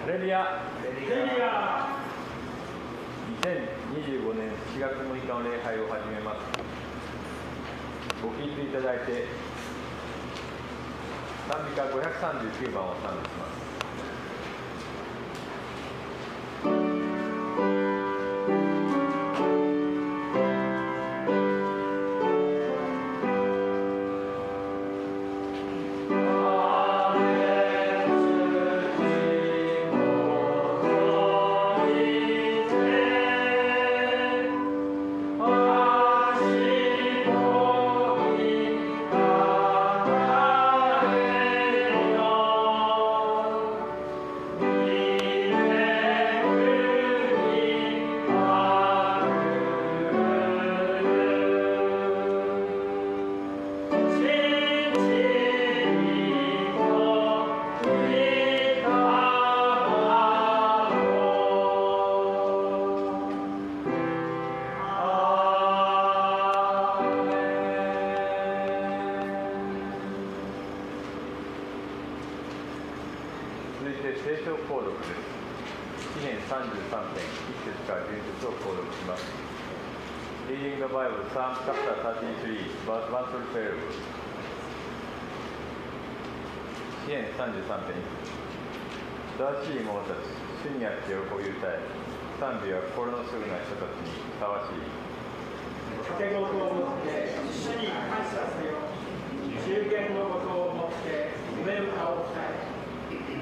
レビア2025年4月6日の礼拝を始めます。ご起立いただいて賛美歌539番を賛美します。Psalm chapter 33, verse 1 through 12. 詩編33編。正しい者たち、主にあって喜び歌え。賛美は心のすぐな人たちにふさわしい。掛け事をもって主に感謝せよ。中堅のことをもって夢歌を歌え。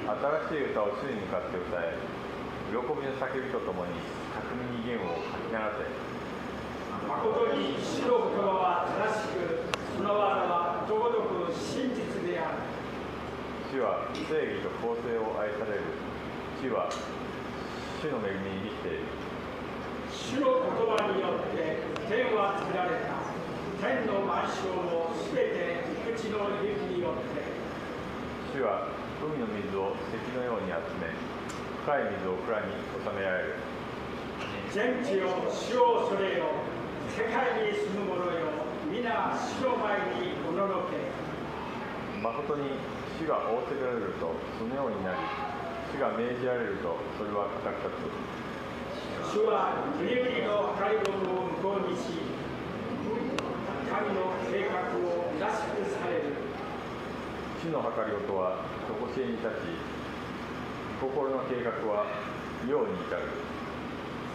新しい歌を主に向かって歌え。喜びの叫びとともに巧みに弦をかき鳴らせ。誠に主の言葉は正しく、その技はことごとく真実である。主は正義と公正を愛される。主は主の恵みに満ちている。主の言葉によって天は作られた。天の万象もすべて陸地の息によって。主は海の水を石のように集め、深い水を蔵に収められる。全地を主を恐れよ。世界に住む者よ、皆主の前におののけ。誠に主が仰せられるとそのようになり、主が命じられるとそれは固く立つ。主は国々の計りごとを無効にし、神の計画をらしくされる。主の計りごとは常しえに立ち、心の計画は世に至る。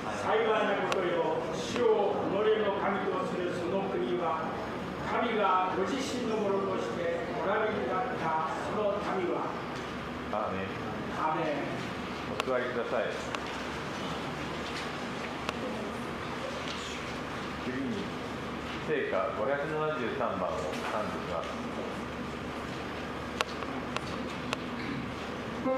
幸いなことよ、主を己の神とするその国は、神がご自身のものとしておられになったその民は。アーメン。アーメン。お座りください。次に聖歌573番を賛美します。「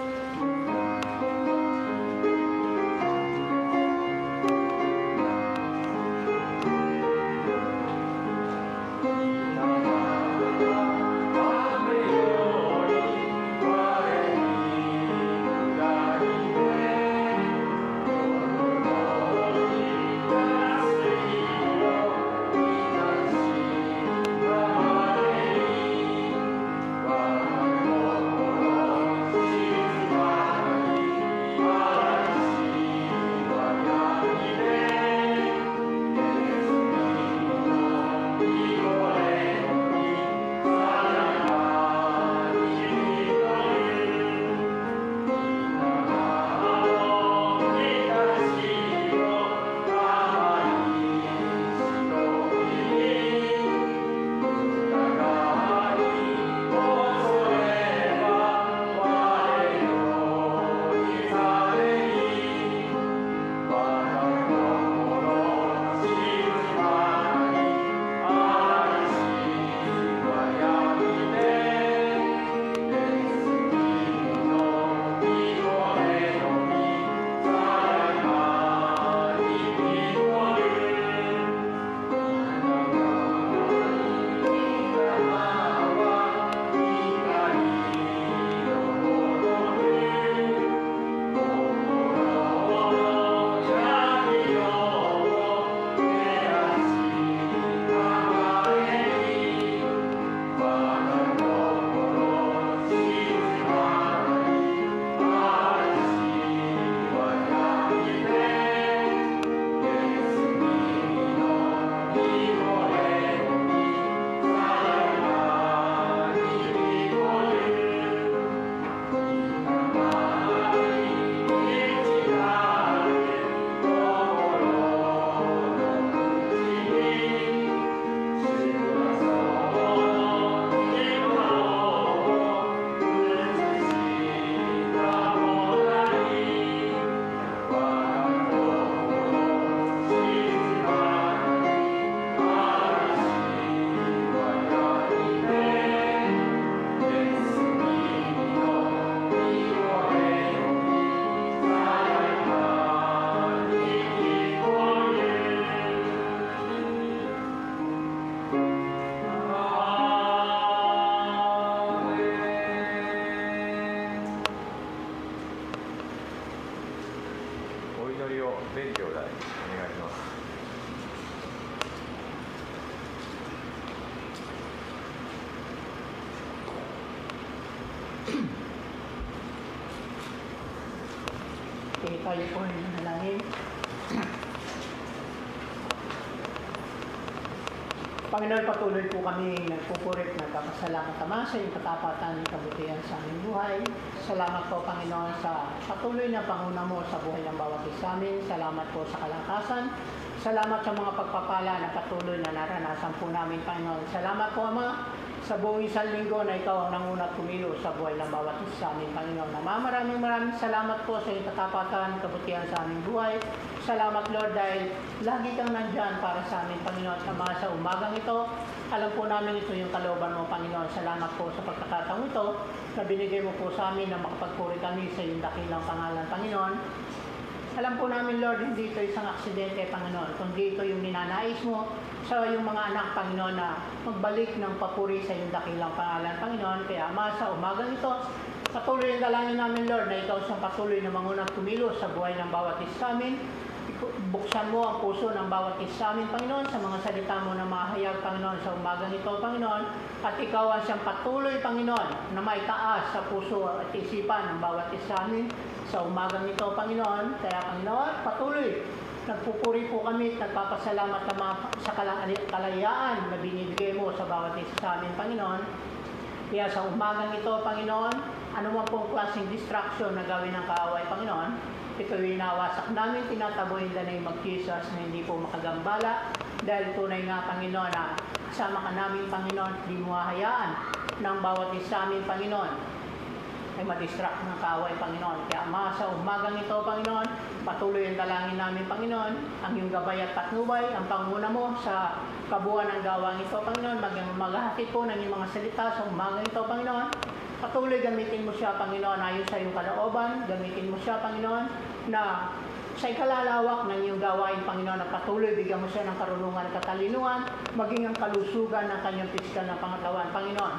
ベン兄弟お願いします。Tayo po ay manalangin. Panginoon, patuloy po kami nagpupurit, nagpapasalamat Ama sa iyong katapatan, kabutihan sa aming buhay. Salamat po, Panginoon, sa patuloy na panguna mo sa buhay ng bawat isa amin. Salamat po sa kalakasan. Salamat sa mga pagpapala na patuloy na naranasan po namin, Panginoon. Salamat po, Ama, sa buong isang linggo na ikaw ang nangunat kumilos sa buhay ng bawat isa amin, Panginoon. Ama, maraming salamat po sa iyong katapatan, kabutihan sa aming buhay. Salamat, Lord, dahil lagi kang nandyan para sa amin, Panginoon. Ama, sa umagang ito, alam po namin ito yung kalooban mo, Panginoon. Salamat po sa pagkakataong ito na binigay mo po sa amin na makapagpuri kami sa iyong dakilang pangalan, Panginoon. Alam po namin, Lord, hindi ito isang aksidente, Panginoon, kundi ito yung ninanais mo sa iyong mga anak, Panginoon, na magbalik ng papuri sa iyong dakilang pangalan, Panginoon. Kaya, Ama, sa umagang ito, patuloy ang dalangin namin, Lord, na ikaw sa patuloy na mangunang kumilos sa buhay ng bawat isa amin. Buksan mo ang puso ng bawat isa amin, Panginoon, sa mga salita mo na mahayag, Panginoon, sa umagang ito, Panginoon. At ikaw ang siyang patuloy, Panginoon, na maitaas sa puso at isipan ng bawat isa amin sa umagang ito, Panginoon. Kaya, Panginoon, patuloy nagpupuri po kami at nagpapasalamat naman sa kalayaan na binibigay mo sa bawat isa sa amin, Panginoon. Kaya sa umagang ito, Panginoon, ano man pong klaseng distraction na gawin ng kaaway, Panginoon, ito yung inawasak namin, tinataboy in the name of Jesus na hindi po makagambala. Dahil tunay nga, Panginoon, na kasama ka namin, Panginoon, hindi mo hahayaan ng bawat isa amin, Panginoon, ay madistract ng kaaway, Panginoon. Kaya, Ama, sa umagang ito, Panginoon, patuloy ang dalangin namin, Panginoon, ang iyong gabay at patnubay, ang panguna mo sa kabuuan ng gawang ito, Panginoon, maghahatid po ng iyong mga salita sa umagang ito, Panginoon. Patuloy gamitin mo siya, Panginoon, ayon sa iyong kalooban. Gamitin mo siya, Panginoon, na sa ikalalawak ng iyong gawain, Panginoon, na patuloy bigyan mo siya ng karunungan at katalinuhan, maging ang kalusugan ng kanyang pisikal na pangatawan, Panginoon.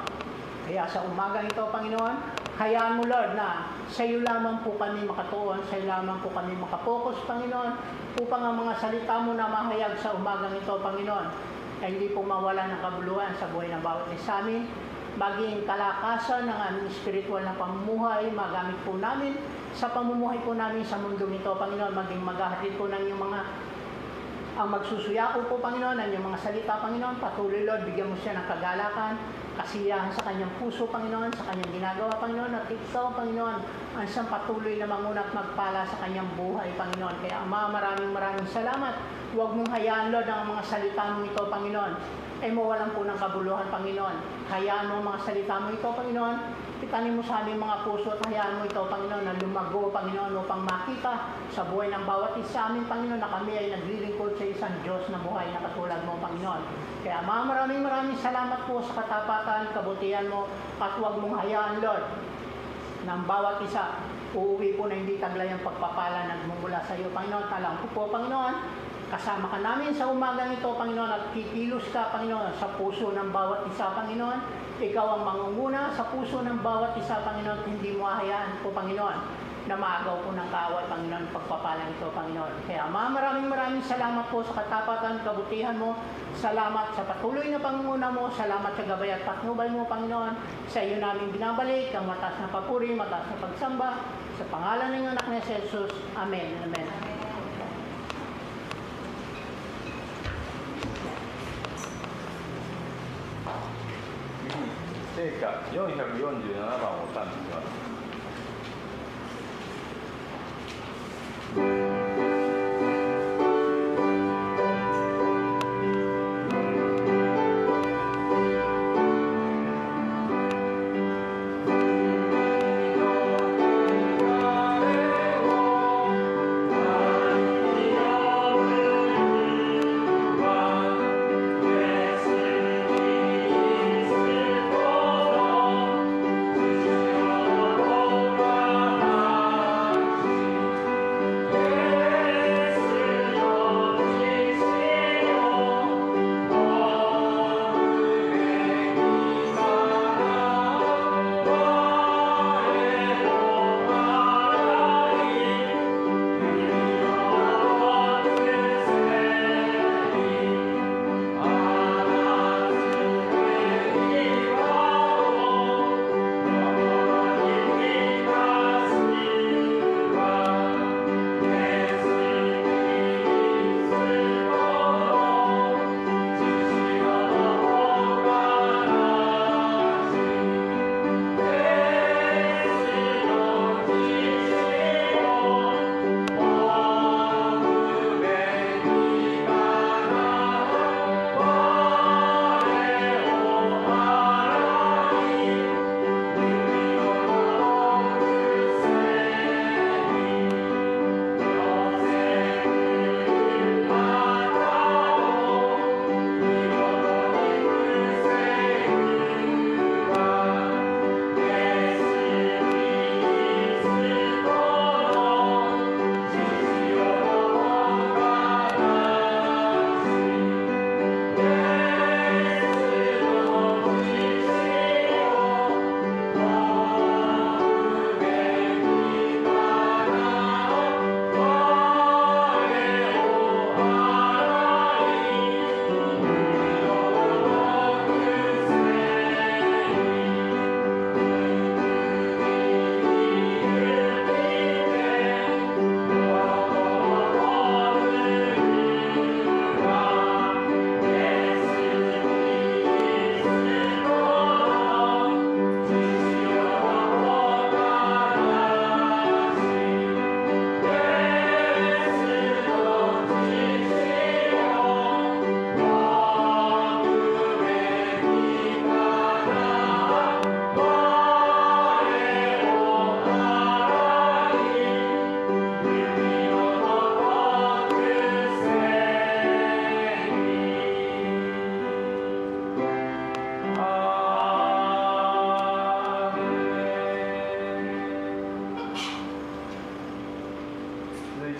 Kaya sa umagang ito, Panginoon, hayaan mo, Lord, na sa iyo lamang po kami makatuon, sa iyo lamang po kami makapokus, Panginoon, upang ang mga salita mo na mahayag sa umagang ito, Panginoon, ay hindi po mawala ng kabuluhan sa buhay ng bawat isa amin. Maging kalakasan ng aming spiritual na pamumuhay, magamit po namin sa pamumuhay po namin sa mundo nito, Panginoon. Maging maghahatid po ng yung mga ang magsusuyako po, Panginoon, ng yung mga salita, Panginoon. Patuloy, Lord, bigyan mo siya ng kagalakan, kasiyahan sa kanyang puso, Panginoon, sa kanyang ginagawa, Panginoon. At ikaw, Panginoon, ang siyang patuloy na mangunat magpala sa kanyang buhay, Panginoon. Kaya, Ama, maraming salamat. Huwag mong hayaan, Lord, ang mga salita mong ito, Panginoon, ay mawalan po ng kabuluhan, Panginoon. Hayaan mo ang mga salita mo ito, Panginoon. Itanim mo sa aming mga puso at hayaan mo ito, Panginoon, na lumago, Panginoon, upang makita sa buhay ng bawat isa amin, Panginoon, na kami ay naglilingkod sa isang Diyos na buhay na katulad mo, Panginoon. Kaya, Ama, maraming salamat po sa katapatan, kabutihan mo, at huwag mong hayaan, Lord, ng bawat isa uuwi po na hindi taglay ang pagpapala nagmumula sa iyo, Panginoon. Talang po po, Panginoon, kasama ka namin sa umagang ito, Panginoon, at kikilos ka, Panginoon, sa puso ng bawat isa, Panginoon. Ikaw ang mangunguna sa puso ng bawat isa, Panginoon. Hindi mo hayaan po, Panginoon, na maagaw po ng kaaway, Panginoon, pagpapalang ito, Panginoon. Kaya, Ama, maraming salamat po sa katapatan, kabutihan mo. Salamat sa patuloy na pangunguna mo. Salamat sa gabay at patnubay mo, Panginoon. Sa iyo namin binabalik ang mataas na papuri, mataas na pagsamba. Sa pangalan ng iyong anak na Jesus. Amen. Amen. 聖歌447番を賛美します。Oh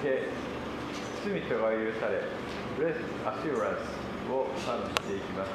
け罪とが許され、ブレスアシュランスを賛美していきます。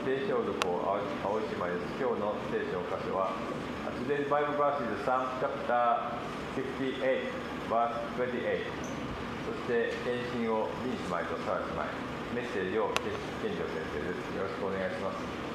聖書録を青島です。今日の聖書箇所は Today's Bible verse is Psalm chapter 58 verse 28。そして検診をリン姉妹とサラ姉妹、メッセージを健丈先生です。よろしくお願いします。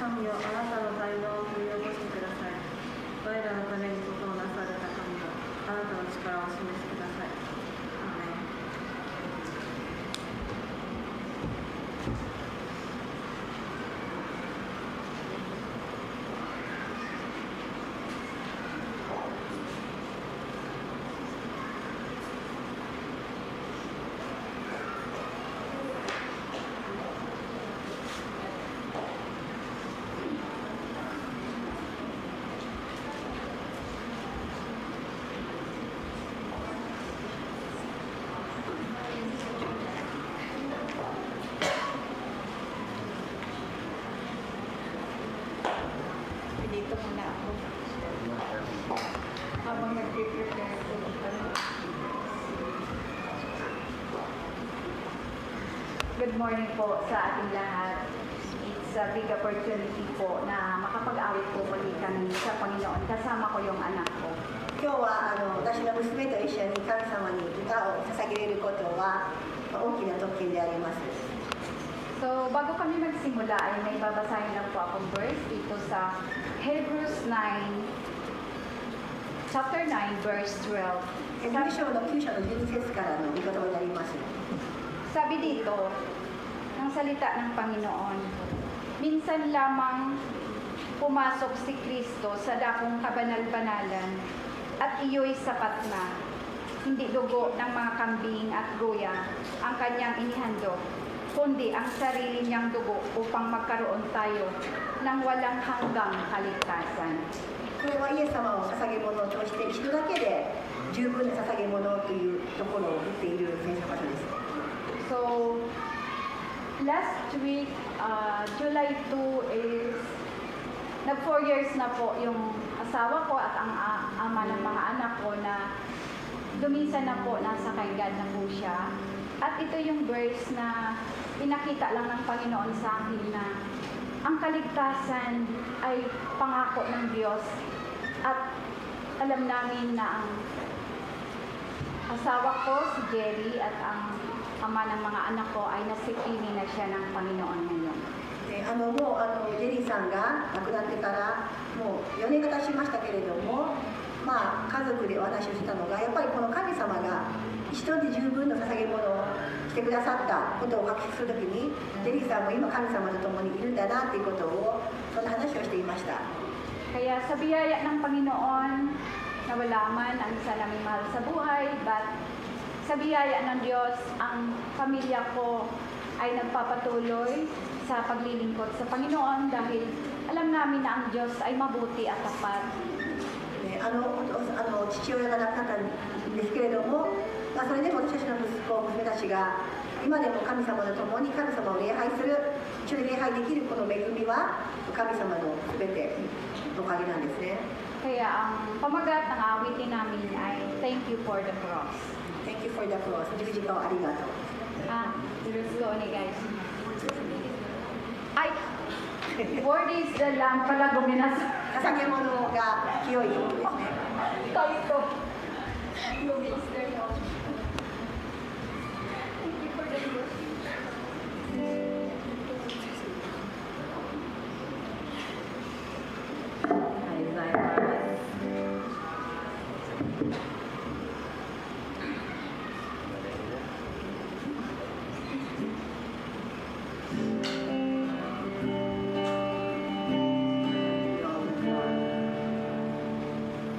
神よ、あなたの才能を振り起こしてください。我らのためにことをなされた神よ、あなたの力をお示しください。Good morning po sa ating lahat. It's a big opportunity po na makapag-awit po muli kami sa Panginoon. Kasama ko yung anak ko. 今日は私の娘と一緒に神様に歌を捧げれることは大きな特権であります。 So, bago kami magsimula ay may babasahin lang po akong verse dito sa Hebrews 9, chapter 9, verse 12. 9章の9章の12節からの御言葉になります。 Sabi dito, ng salita ng Panginoon, minsan lamang pumasok si Kristo sa dakong kabanal-banalan at iyo'y sapat na. Hindi dugo ng mga kambing at ruya ang kanyang inihandog, kundi ang sarili niyang dugo upang magkaroon tayo ng walang hanggang kaligtasan. これはイエス様を捧げ物を通して一度だけで十分な捧げ物というところを言っている聖書箇所です。 So, last week, July 2 is, nag 4 years na po yung asawa ko at ang ama ng mga anak ko na dumisa na po, nasa kainggan na po siya. At ito yung verse na pinakita lang ng Panginoon sa akin na ang kaligtasan ay pangako ng Diyos at alam namin na ang asawa ko, si Jerry, at ang ama ng mga anak ko ay nasipili na siya ng Panginoon ngayon. もうジェリーさんが亡くなってからもう4年が経ちましたけれども、まあ、家族でお話をしたのがやっぱりこの神様が一度で十分の捧げ物をしてくださったことを確信するときにジェリーさんも今神様と共にいるんだなということをそんな話をしていました。 Kaya sa biyaya ng Panginoon, na wala man ang isa naming mahal sa buhay, but sa biyaya ng Diyos, ang pamilya ko ay nagpapatuloy sa paglilingkod sa Panginoon dahil alam namin na ang Diyos ay mabuti at tapat. 父親が亡くなったんですけれども、それでも私たちの息子、娘たちが今でも神様と共に神様を礼拝する、一緒に礼拝できるこの恵みは神様のすべてのおかげなんですね。 Kaya ang pamagat ng awitin namin ay Thank You for the Cross. Thank you for the cross. 十字架をありがとう。 Let's go ni guys. Ay! Word is the lamp pala guminas. 捧げ物が清いですね。 Ito. Lumis there now. Thank you for the cross.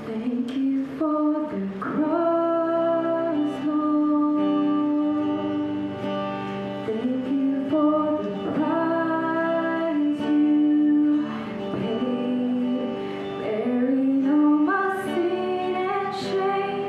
Thank you for the cross, Lord. Thank you for the price you paid, bearing all my sin and shame.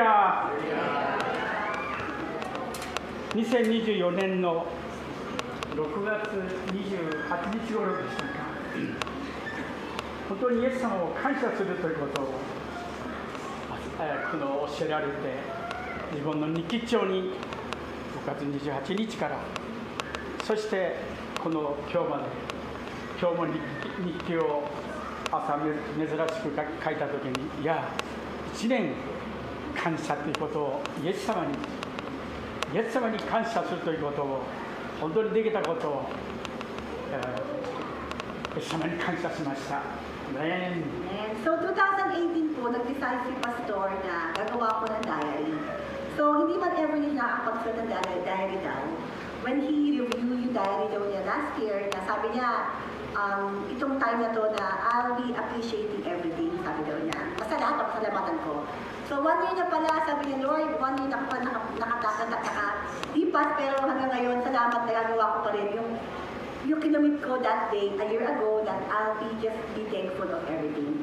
ヤ2024年の6月28日頃でしたか、本当にイエス様を感謝するということを教えられて、自分の日記帳に6月28日から、そしてこの今日まで、今日も日記を朝珍しく書いたときに、いや、1年感謝ということをイエス様に感謝するということを、本当にできたことを、イエス様に感謝しました。So 2018 po, nag-decide si Pastor na gagawa ko ng diary. So hindi man ever niya nakakapagsulat ng diary daw. When he reviewed yung diary daw niya last year, na sabi niya, itong time na to na I'll be appreciating everything, sabi daw niya. Basta lahat ang pasalamatan ko. So 1 year na pala, sabi niya, Lord, 1 year nakalipas, pero hanggang ngayon, salamat na gagawa ko pa rin yung kinamit ko that day, a year ago, that I'll just be thankful of everything.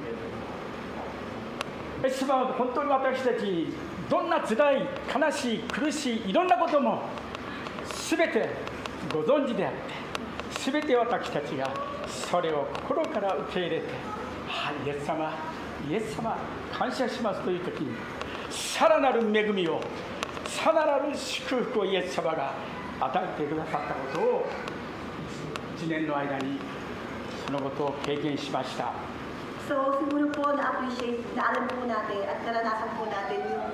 イエス様は本当に私たちにどんな辛い、悲しい、苦しい、いろんなこともすべてご存知であって、すべて私たちがそれを心から受け入れて、イエス様、イエス様、感謝しますというときに、さらなる恵みを、さらなる祝福をイエス様が与えてくださったことを、1年の間にそのことを経験しました。So siguro po na-appreciate, na alam po natin at naranasan po natin yung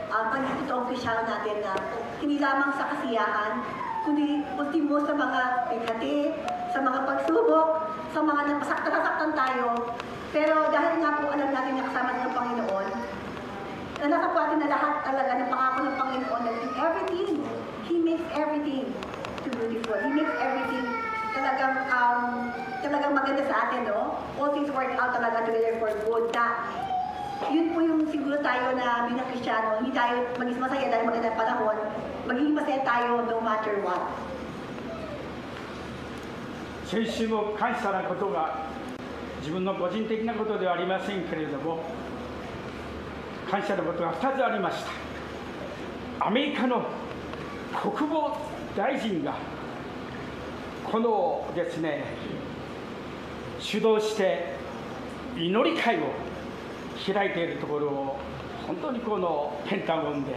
pagkakataong Kristyano natin na hindi lamang sa kasiyahan, kundi mo sa mga pighati, sa mga pagsubok, sa mga napasaktan tayo. Pero dahil nga po alam natin na kasama ng Panginoon, nasa po atin na lahat talaga ng pangako ng Panginoon na in everything, He makes everything beautiful. He makes everything talagang maganda sa atin, no? All things work out talaga together for good. Yun po yung siguro tayo na bilang Kristyano, hindi tayo maging masaya dahil magandang panahon, magiging masaya tayo no matter what. 先週も感謝なことが自分の個人的なことではありませんけれども、感謝のことが2つありました。アメリカの国防大臣がこのですね、主導して祈り会を開いているところを、本当にこのペンタゴンで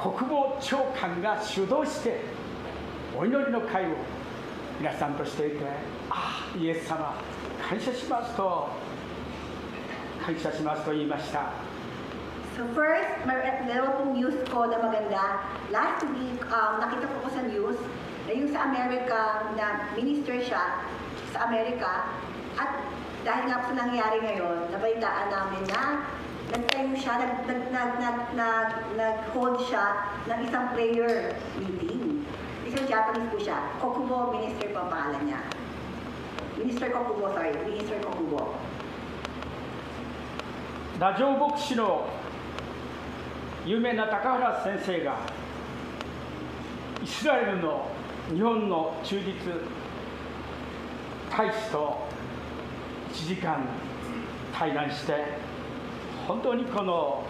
国防長官が主導してお祈りの会を皆さんとしていて、イエス様感謝しますと言いました。So first, meron pong news ko na maganda. Last week, nakita ko sa news na yung sa Amerika na minister siya sa Amerika, at dahil nga po sa nangyari ngayon, nabalitaan namin na nagtayo siya, nag-hold siya ng isang prayer meeting. Isang Japanese po siya. Kokubo Minister po ang pangalan niya. Minister Kokubo. ラジオ牧師の有名な高原先生がイスラエルの日本の中立大使と1時間対談して、本当にこの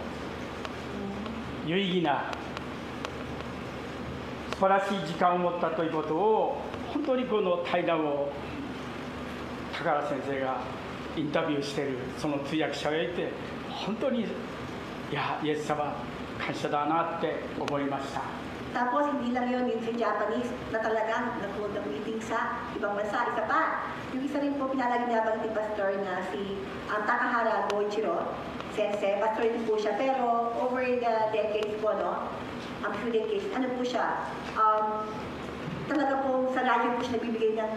有意義な素晴らしい時間を持ったということを、本当にこの対談を高原先生がインタビューしているその通訳者がいて、本当にイエス様感謝だなって思いました。Tapos hindi lang yun, yung Japanese na talagang nag-hold ng meeting sa ibang bansa. Isa pa, yung isa rin po pinalaginaban ni Pastor na si Takahara Goichiro Sensei. Pastor din po siya, pero over the decades po, no? A few decades, ano po siya? Talaga po sa radyo po siya nagbibigay ng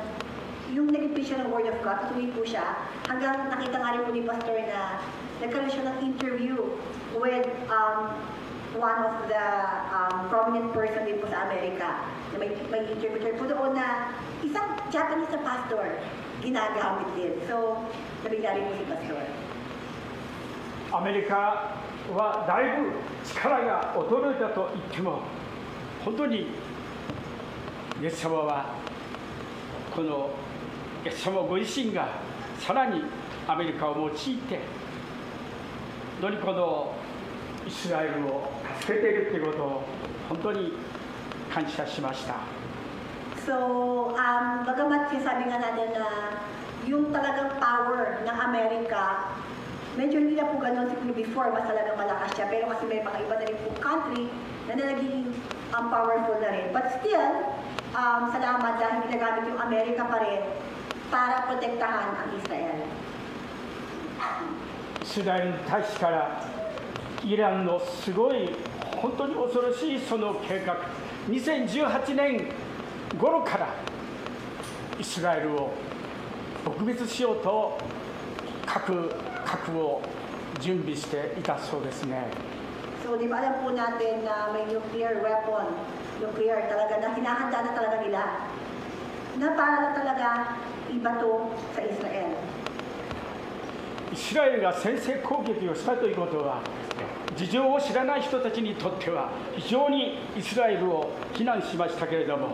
yung nag-preach siya ng Word of God, patuloy po siya. Hanggang nakita nga rin po ni Pastor na nagkaroon siya ng interview with one of the prominent person din po sa Amerika. Na may interpreter po doon na isang Japanese na pastor ginagamit din. So, nabigla rin po si Pastor. アメリカはだいぶ力が衰えたと言っても、本当にイエス様はこのイエス様ご自身がさらにアメリカを用いて、本当にこのイスラエルを助けているということを本当に感謝しました。 So, bagamat sinasabi nga natin na yung talagang power ng Amerika, medyo hindi na po ganun siguro before, mas talagang malakas siya. Pero kasi may mga iba na rin po country na naging powerful na rin. But still, salamat dahil ginagamit yung Amerika pa rin para protektahan ang Israel. イスラエルに対してからイランのすごい本当に恐ろしいその計画、2018年頃からイスラエルを撲滅しようと核を準備していたそうですね。 So, di ba alam po natin na may nuclear talaga na hinahanda na talaga nila na para na talaga ibato sa Israel. イスラエルが先制攻撃をしたということは、事情を知らない人たちにとっては非常にイスラエルを非難しましたけれども、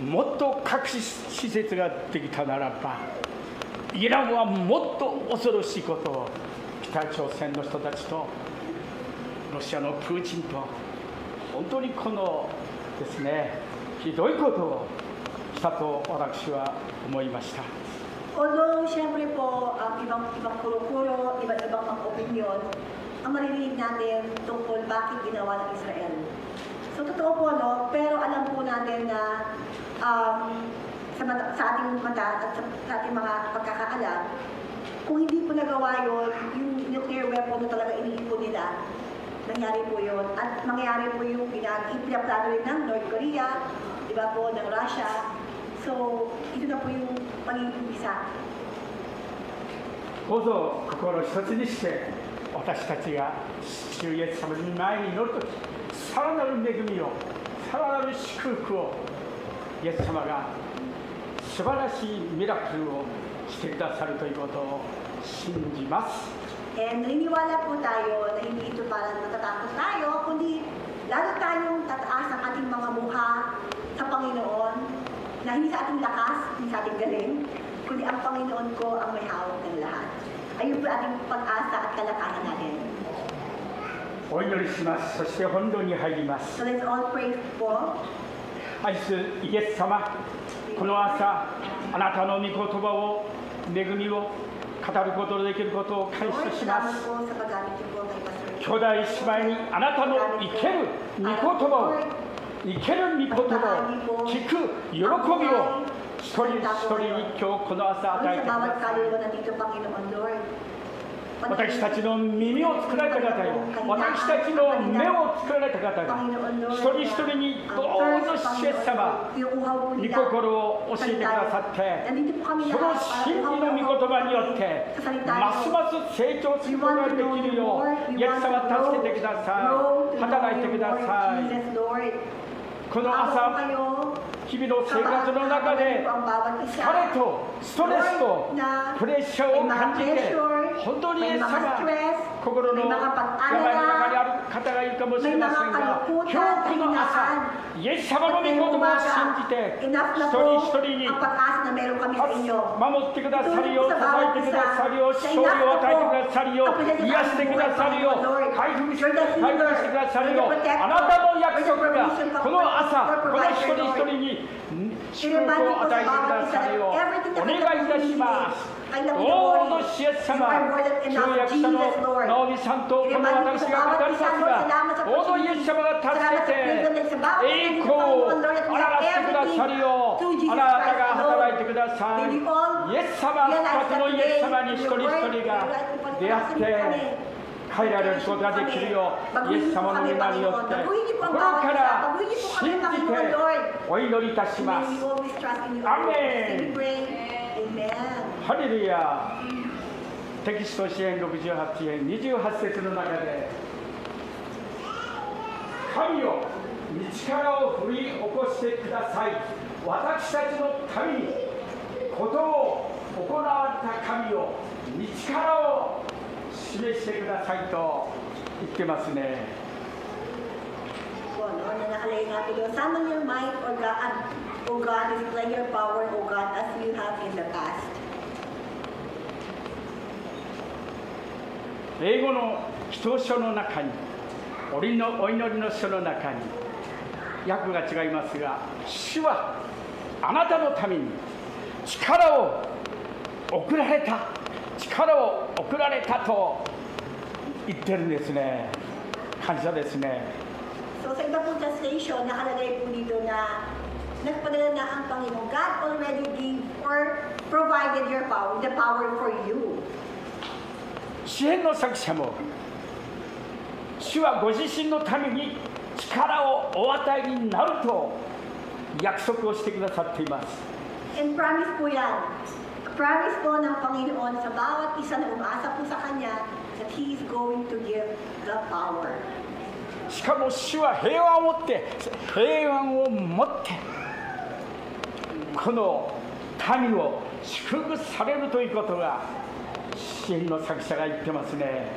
もっと核施設ができたならば、イランはもっと恐ろしいことを北朝鮮の人たちとロシアのプーチンと本当にこのですね、ひどいことをしたと私は思いました。 Although, siyempre po, ibang kuro-kuro, iba't-ibang mga opinion, ang maririnig natin tungkol bakit ginawa ng Israel. So, totoo po, no? Pero alam po natin na sa ating mata at sa ating mga pagkakaalam, kung hindi po nagawa yun, yung nuclear weapon na talaga iniipon nila, nangyari po yun. At mangyari po yung pinaplano rin ng North Korea, diba po, ng Russia. So, ito na po yung pagiging isa. どうぞ心を一つにして私たちが主イエス様に前に乗るとき、さらなる恵みを、さらなる祝福をイエス様が素晴らしいミラクルをしてくださるということを信じます。 And naniniwala po tayo na hindi ito para natatakot tayo, kundi lalo tayong tataas ang ating mga mukha sa Panginoon, na hindi sa ating lakas, hindi sa ating galing, kundi ang Panginoon ko ang may hawak ng lahat. Ayun po ating pag-asa at kalakasan natin. お祈りします。そして本堂に入ります。 So let's all pray for 愛するイエス様、この朝あなたの御言葉を、恵みを語ることのできることを感謝します。 Lord, salamat po sa paggamit niyo po kay Pastor. 兄弟姉妹にあなたの生ける御言葉を、生ける御言葉を聞く喜びを一人一人に今日この朝与えてください。 Bawat kaluluwa nandito, Panginoon, Lord. 私たちの耳を作られた方よ、私たちの目を作られた方が一人一人にどうぞイエス様、御心を教えてくださって、その真理の御言葉によってますます成長することができるよう、イエス様助けてください、働いてください。この朝、日々の生活の中で疲れとストレスとプレッシャーを感じて、本当にイエス様、心の病の中にある方がいるかもしれませんが、今日この朝、イエス様の御言葉を信じて、一人一人に守ってくださるよう、支えてくださるよう、勝利を与えてくださるよう、癒してくださるよう、回復してくださるよう、あなたの約束がこの朝、この一人一人に祝福を与えてくださるようお願いいたします。どうぞイエス様、旧約者のナオミさんとこの私が語りますが、どうぞイエス様が助けて栄光を表してくださるようあなたが働いてください。イエス様、二つのイエス様に一人一人が出会って変えられることができるよう、イエス様の皆によって心から信じてお祈りいたします。アメン。ハレルヤ。テキスト支援68編28節の中で、神よ、力を振り起こしてください。私たちのためにことを行われた神よ、力を示してくださいと言ってますね。Summon your might, O God, display your power, O God, as you have in the past. 英語の祈祷書の中に、お祈りの書の中に、訳が違いますが、主はあなたのために力を送られた、力を送られたと言ってるんですね。感謝ですね。So sa iba pong translation, nakalagay po dito na nagpadala na ang Panginoon. God already gave or provided your power, the power for you. 詩篇の作者も、主はご自身のために力をお与えになると約束をしてくださっています。And promise po yan. Promise po ng Panginoon sa bawat isa na umaasa po sa Kanya that He is going to give the power. しかも主は平安を持って、この民を祝福されるということが詩篇の作者が言ってますね。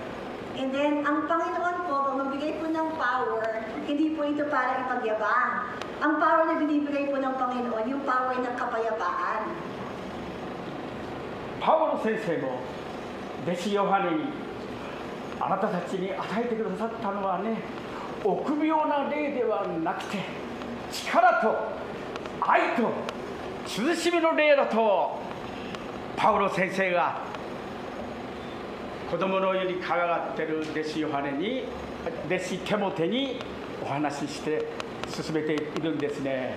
And then, ang Panginoon po, pag magbigay po ng power, hindi po ito para ipagyabang. Ang power na binibigay po ng Panginoon, yung power ng kapayapaan. パウロ先生も弟子ヨハネに、あなたたちに与えてくださったのはね、臆病な霊ではなくて力と愛と慎しみの霊だとパウロ先生が子供のように可愛がってる弟子ヨハネに、弟子テモテにお話しして進めているんですね。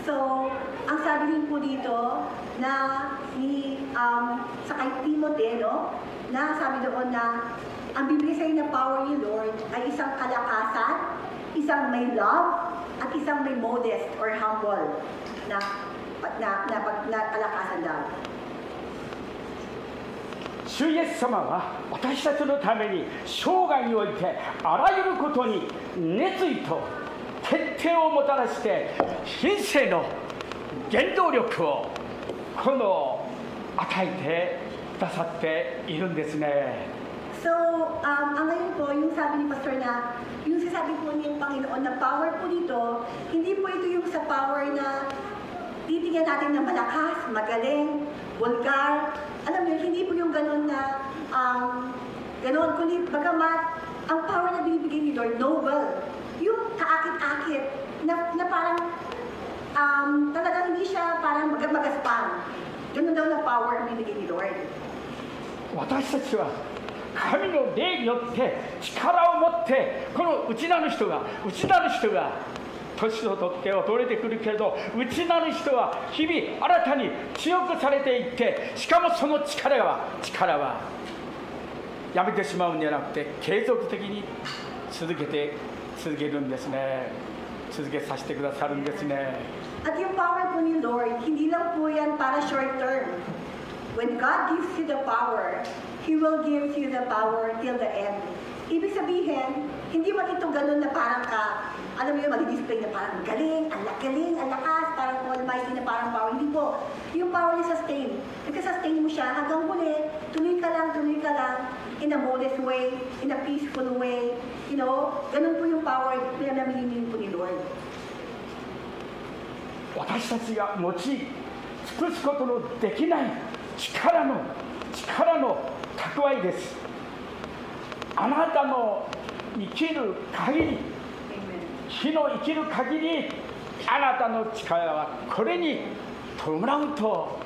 So, ang sabi din po dito na sa kay Timothy, no, na sabi doon na ang bibigay sa'yo ng power ni Lord ay isang kalakasan, isang may love, at isang may modest or humble na kalakasan daw. 主イエス様は私たちのために生涯においてあらゆることに熱意と徹底をもたらして人生の原動力を与えてくださっているんですね。So, ang ngayon po, yung sabi ni Pastor na, yung sasabi po niya yung Panginoon na power po dito, hindi po ito yung sa power na titingnan natin na malakas, magaling, vulgar. Alam niyo, hindi po yung ganun na, ganun, kundi bagamat, ang power na binibigay ni Lord, noble. Yung kaakit-akit, na parang, talagang hindi siya parang magaspang. Ganun daw na power na binibigay ni Lord. 私たちは神の霊によって力を持ってこの内なる人が年を取って衰えてくるけれど、内なる人は日々新たに強くされていって、しかもその力はやめてしまうんじゃなくて継続的に続けるんですね。続けさせてくださるんですね。 At yung power po ni Lord, hindi lang po yan para short term. When God gives you the power, He will give you the power till the end. Ibig sabihin, hindi man ito ganun na parang alam mo yun, mag-display na parang galing, ang lakas, parang almighty na parang power. Hindi po. Yung power niya sustain. Nagka-sustain mo siya hanggang huli, tuloy ka lang, in a modest way, in a peaceful way. You know, ganun po yung power na namimili po ni Lord. 私たちが用い尽くすことのできない力の蓄えです。あなたの生きる限り、日の生きる限り、あなたの力はこれに弔うと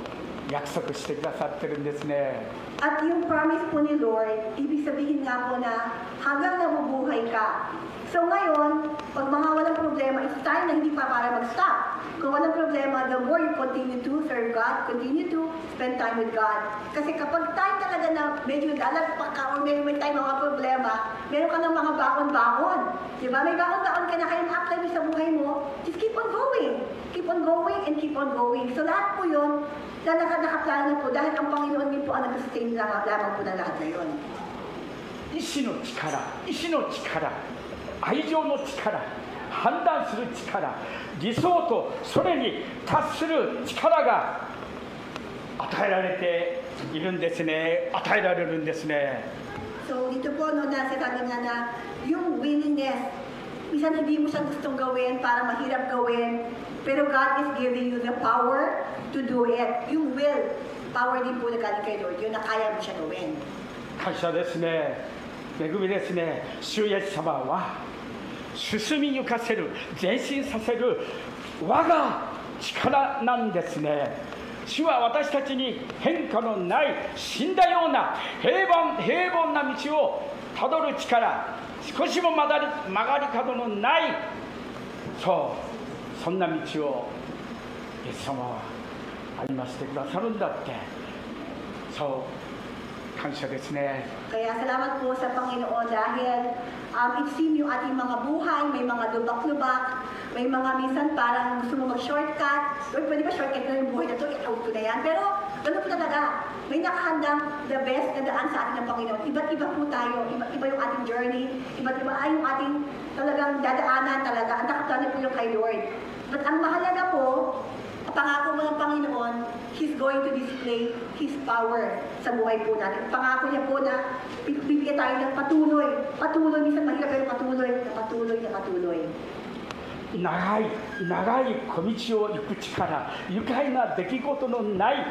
約束してくださってるんですね。 At yung promise po ni Lord, ibig sabihin nga po na hanggang nabubuhay ka. So ngayon, pag mga walang problema, it's time na hindi pa para mag-stop. Kung walang problema, the more you continue to serve God, continue to spend time with God. Kasi kapag time talaga na medyo lalagpak ka o may time mga problema, meron ka ng mga baon-baon. Diba? May baon-baon ka na kaya na-apply mo sa buhay mo, just keep on going. Keep on going and keep on going. So lahat po yun, na nakaplano po dahil ang Panginoon din po ang nag-sustain lamang po ng lahat na yun. 意志の力、愛情の力、判断する力、理想とそれに達する力が与えられているんですね。与えられるんですね。 So dito po nasasabi nga na yung willingness, minsan hindi mo siya gustong gawin para mahirap gawin, pero God is giving you the power to do it. Yung will, power din po na galing kay Lord, yun na kaya mo siya gawin. 感謝ですね。恵みですね。主イエス様は進みゆかせる、前進させる我が力なんですね。主は私たちに変化のない死んだような平凡な道をたどる力、少しも曲がり角のない、そんな道をイエス様は歩ませてくださるんだって、感謝ですね。 Kaya salamat po sa Panginoon dahil it seems yung ating mga buhay, may mga lubak-lubak, may mga minsan parang gusto mo mag-shortcut. Lord, pwede ba shortcut na yung buhay na ito? I-out ko na yan. Pero ganun po talaga. May nakahandang the best na daan sa atin ng Panginoon. Iba't-iba po tayo. Iba yung ating journey. Iba't-iba ay yung ating talagang dadaanan talaga. Ang nakatala po yung kay Lord. But ang mahalaga po, pangako mo ng Panginoon, He's going to display His power sa buhay po natin. Pangako niya po na bibigyan tayo ng patuloy. Patuloy, minsan mahirap pero patuloy. 長い小道を行く力、愉快な出来事のない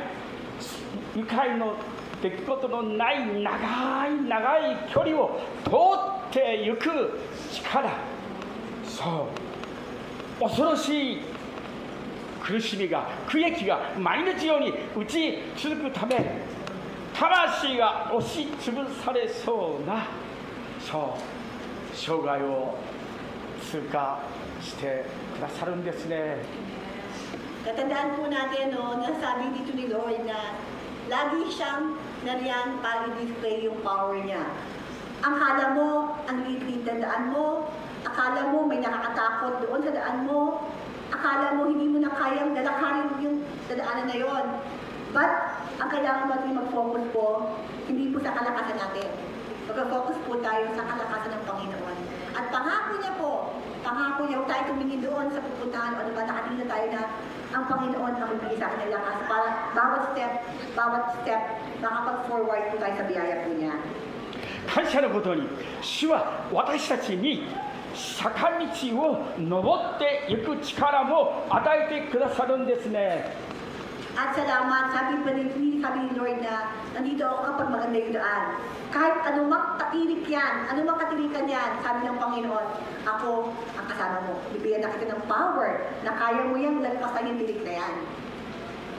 長い距離を通って行く力、恐ろしい苦しみが、苦役が毎日ように打ち続くため、魂が押しつぶされそうな生涯を通過してくださるんですね。 Katandaan po natin, no, nasabi dito ni Lord na lagi siyang nariyan para i-display yung power niya. Ang akala mo, ang liit na daan mo, akala mo may nakakatakot doon sa daan mo, akala mo hindi mo na kayang lalakarin yung dadaanan na yon. But, ang kailangan natin mag-focus po, hindi po sa kalakasan natin. Mag-focus po tayo sa kalakasan ng Panginoon. At pangako niya, huwag tayo tumingin doon sa pupuntahan o ano ba, nakatingin na tayo na ang Panginoon ang magbigay sa akin ng lakas para bawat step, makapag-forward po tayo sa biyaya po niya. 感謝のことに、主は私たちに坂道を登っていく力も与えてくださるんですね。 At salamat, sabi ni Lord na nandito ako kapag maganda yung daan. Kahit anumang katilik yan, anumang katilikan yan, sabi ng Panginoon, ako ang kasama mo. Bibigyan na kita ng power na kaya mo yan lagpasan yung tilik na yan.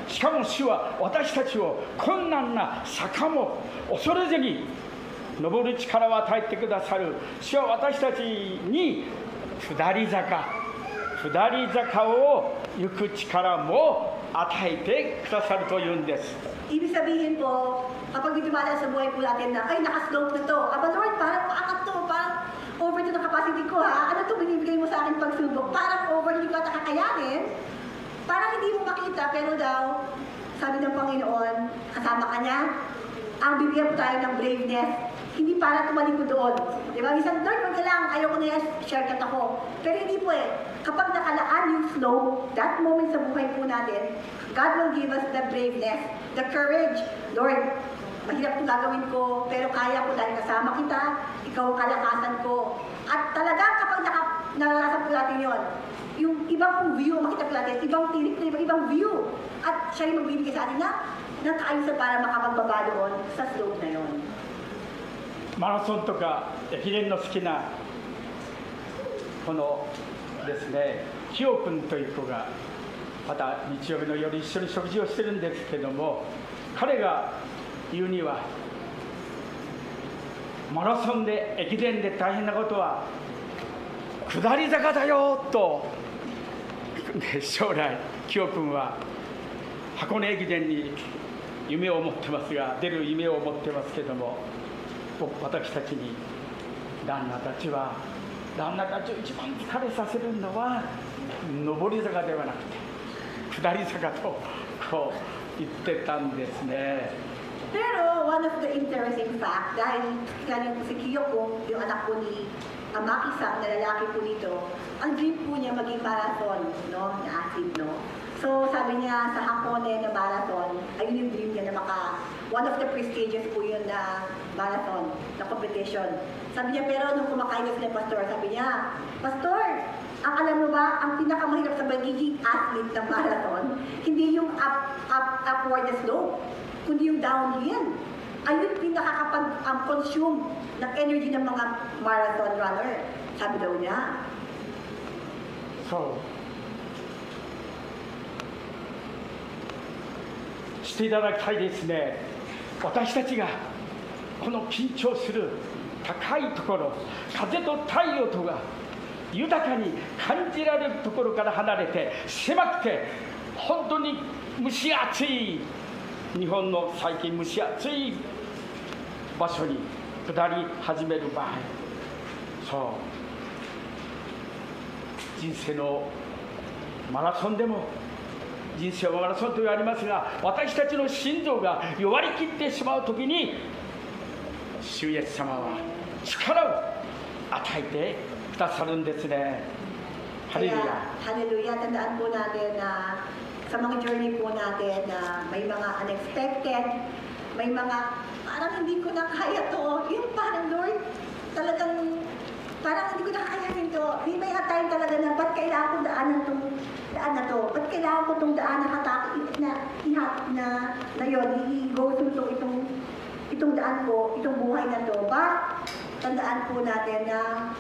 しかも主は私たちを困難な坂も恐れずに登る力を与えてくださる。主は私たちに下り坂を行く力も与えてくださるというんです。 Ibig sabihin po, kapag dumala sa buhay po natin na, ay, nakaslope na to. Aba Lord, parang paangat to, parang over to the capacity ko ha. Ano to binibigay mo sa akin pagsubok? Parang over, hindi ko ata kakayanin. Parang hindi mo makita, pero daw, sabi ng Panginoon, kasama ka niya, ang bibigyan po tayo ng braveness, hindi para tumalikod doon. Diba? Minsan, Lord, wag ka lang, ayaw ko na yan, shortcut ako. Pero hindi po eh. Kapag nakalaan yung slope, that moment sa buhay po natin, God will give us the braveness, the courage. Lord, mahirap itong gagawin ko, pero kaya ko dahil kasama kita, ikaw ang kalakasan ko. At talaga kapag naranasan po natin yun, yung ibang pong view, makita po natin, ibang tirik na ibang view. At siya yung magbibigay sa atin ng kaayusan para makapagbaba doon sa slope na yun. マラソンとか駅伝の好きなこのですね、キヨ君という子がまた日曜日の夜一緒に食事をしてるんですけども、彼が言うにはマラソンで駅伝で大変なことは下り坂だよと、将来キヨ君は箱根駅伝に夢を持ってますが、出る夢を持ってますけども、私たちにランナーたちを一番疲れさせるのは上り坂ではなくて下り坂とこう言ってたんですね。 Pero one of the interesting fact, dahil galing si Kiyoko, yung anak ko ni Maki-san, na lalaki po nito, ang dream po niya maging marathon, no, na athlete, no. So sabi niya sa Hakone na marathon, ayun yung dream niya na one of the prestigious po yun na marathon, na competition. Sabi niya, pero nung kumakain na sila pastor, sabi niya, Pastor, ang alam mo ba, ang pinakamahirap sa magiging athlete ng marathon, hindi yung upward na slope, kundi yung downhill. ayun din nakakapag-consume ng energy ng mga marathon runner. Sabi daw niya. そうしていただきたいですね。私たちがこの緊張する高いところ、風と太陽とが豊かに感じられるところから離れて、狭くて本当に蒸し暑い、日本の最近蒸し暑い場所に下り始める場合、そう人生のマラソンでも、人生はマラソンと言われますが、私たちの心臓が弱りきってしまうときに、主イエス様は力を与えてくださるんですね。ハレルヤ。 Hallelujah. Tandaan po natin na sa mga journey po natin na may mga unexpected, may mga parang hindi ko na kaya to. Yung parang, Lord, talagang parang hindi ko na kayanin to. May time talaga na ba't kailangan kong daanan tong daan na to? Ba't kailangan ko tong daan na yun, i-go through itong daan ko, itong buhay na to. But tandaan po natin na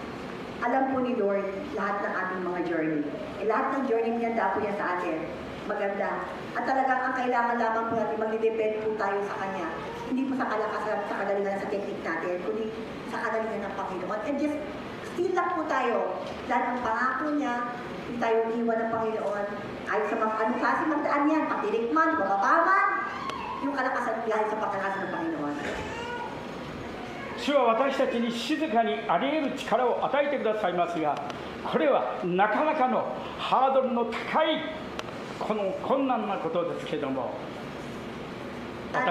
alam po ni Lord lahat ng ating mga journey. Lahat ng journey niya, dapo niya sa atin. Maganda. At talagang ang kailangan lamang po natin, magdidepend po tayo sa Kanya. Hindi po sa kalakasan, sa kagalingan sa technique natin, kundi sa kagalingan ng Panginoon. And just still lang po tayo. Dahil ang pangako niya, hindi tayo iwan ng Panginoon. Kahit sa mga anong klase magdaan yan, patilikman, mababaman, yung kalakasan dahil sa pagkakasan ng Panginoon. 主は私たちに静かにあり得る力を与えてくださいますが、これはなかなかのハードルの高いこの困難なことですけれども、ごめ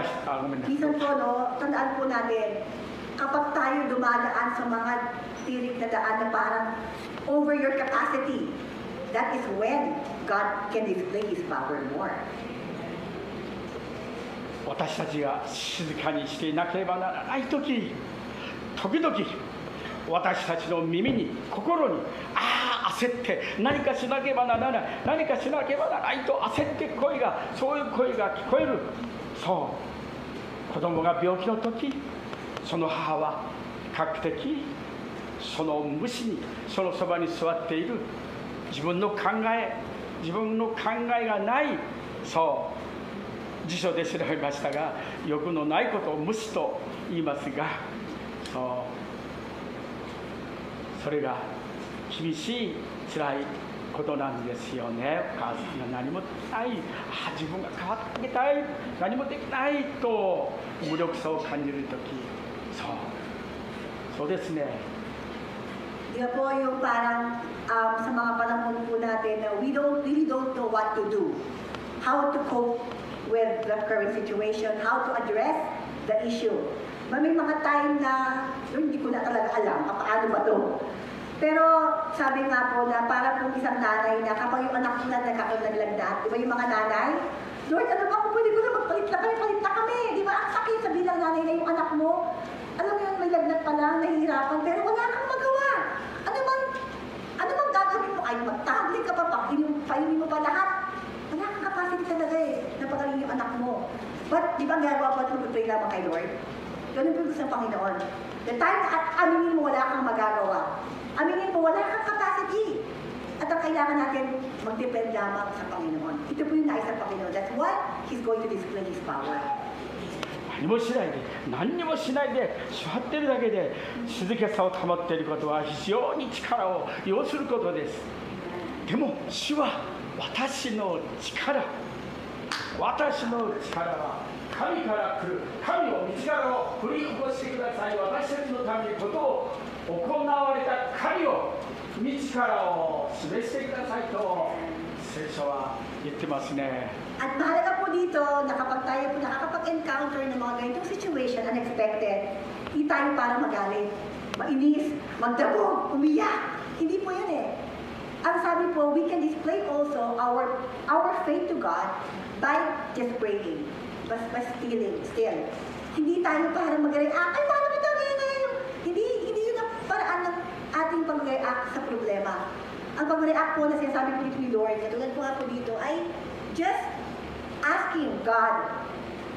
んなさい。 Minsan po, no, tandaan po natin, kapag tayo dumadaan sa mga tirik na daan na parang over your capacity, that is when God can display His power more. 私たちが静かにしていなければならないとき、時々私たちの耳に、心に、焦って何かしなければならない、何かしなければならないと焦ってそういう声が聞こえる。そう、子供が病気の時、その母は比較的その虫に、そのそばに座っている自分の考えがない、そう辞書で調べましたが、欲のないことを無視と言いますが、それが厳しい辛いことなんですよね。お母さんが何もできない、自分が変わってあげたい、何もできないと無力さを感じるとき、そうですね。 Di ba po yung parang sa mga panahon po natin na we really don't know what to do, how to cope with the current situation, how to address the issue. May mga time na hindi ko na talaga alam paano ba to. Pero sabi nga po na para po isang nanay na kapag yung anak nila nagkakaroon ng lagnat, di ba yung mga nanay, Lord, ano ba kung pwede ko na magpalit na kami, di ba? Ang sakit, sabi lang nanay na yung anak mo, alam mo yun, may lagnat pa lang, nahihirapan, pero wala kang magawa. Ano bang gagawin mo? Ay, mag-tablet ka pa, painin mo pa lahat. Wala kang capacity talaga na pagaling yung anak mo. But, di ba gagawa pa ito, mag-pray lamang kay Lord? Ganun po gusto ng Panginoon. The time na aminin mo wala kang magagawa, aminin mo wala kang capacity. At ang kailangan natin, mag-depend lamang sa Panginoon. Ito po yung nais ng Panginoon. That's what He's going to display His power. 何もしないで、何にもしないで座っているだけで静けさを保っていることは非常に力を要することです。でも主は私の力は神から来る、神の道からを振り起こしてください。私たちのためにことを行われた神を道からを示してくださいと聖書は言ってますね。 At mahalaga po dito na kapag tayo po nakakapag-encounter ng mga ganitong situation, unexpected, hindi tayo para magalit, mainis, magdabog, umiyak. Hindi po yan eh. Ang sabi po, we can display also our faith to God by just praying, by still. Hindi tayo para mag-react, ay paano ito, ganyan. Hindi yun ang paraan ng ating pag-react sa problema. Ang pag-react po na sinasabi po dito ni Lord, katulad po nga po dito, ay just asking God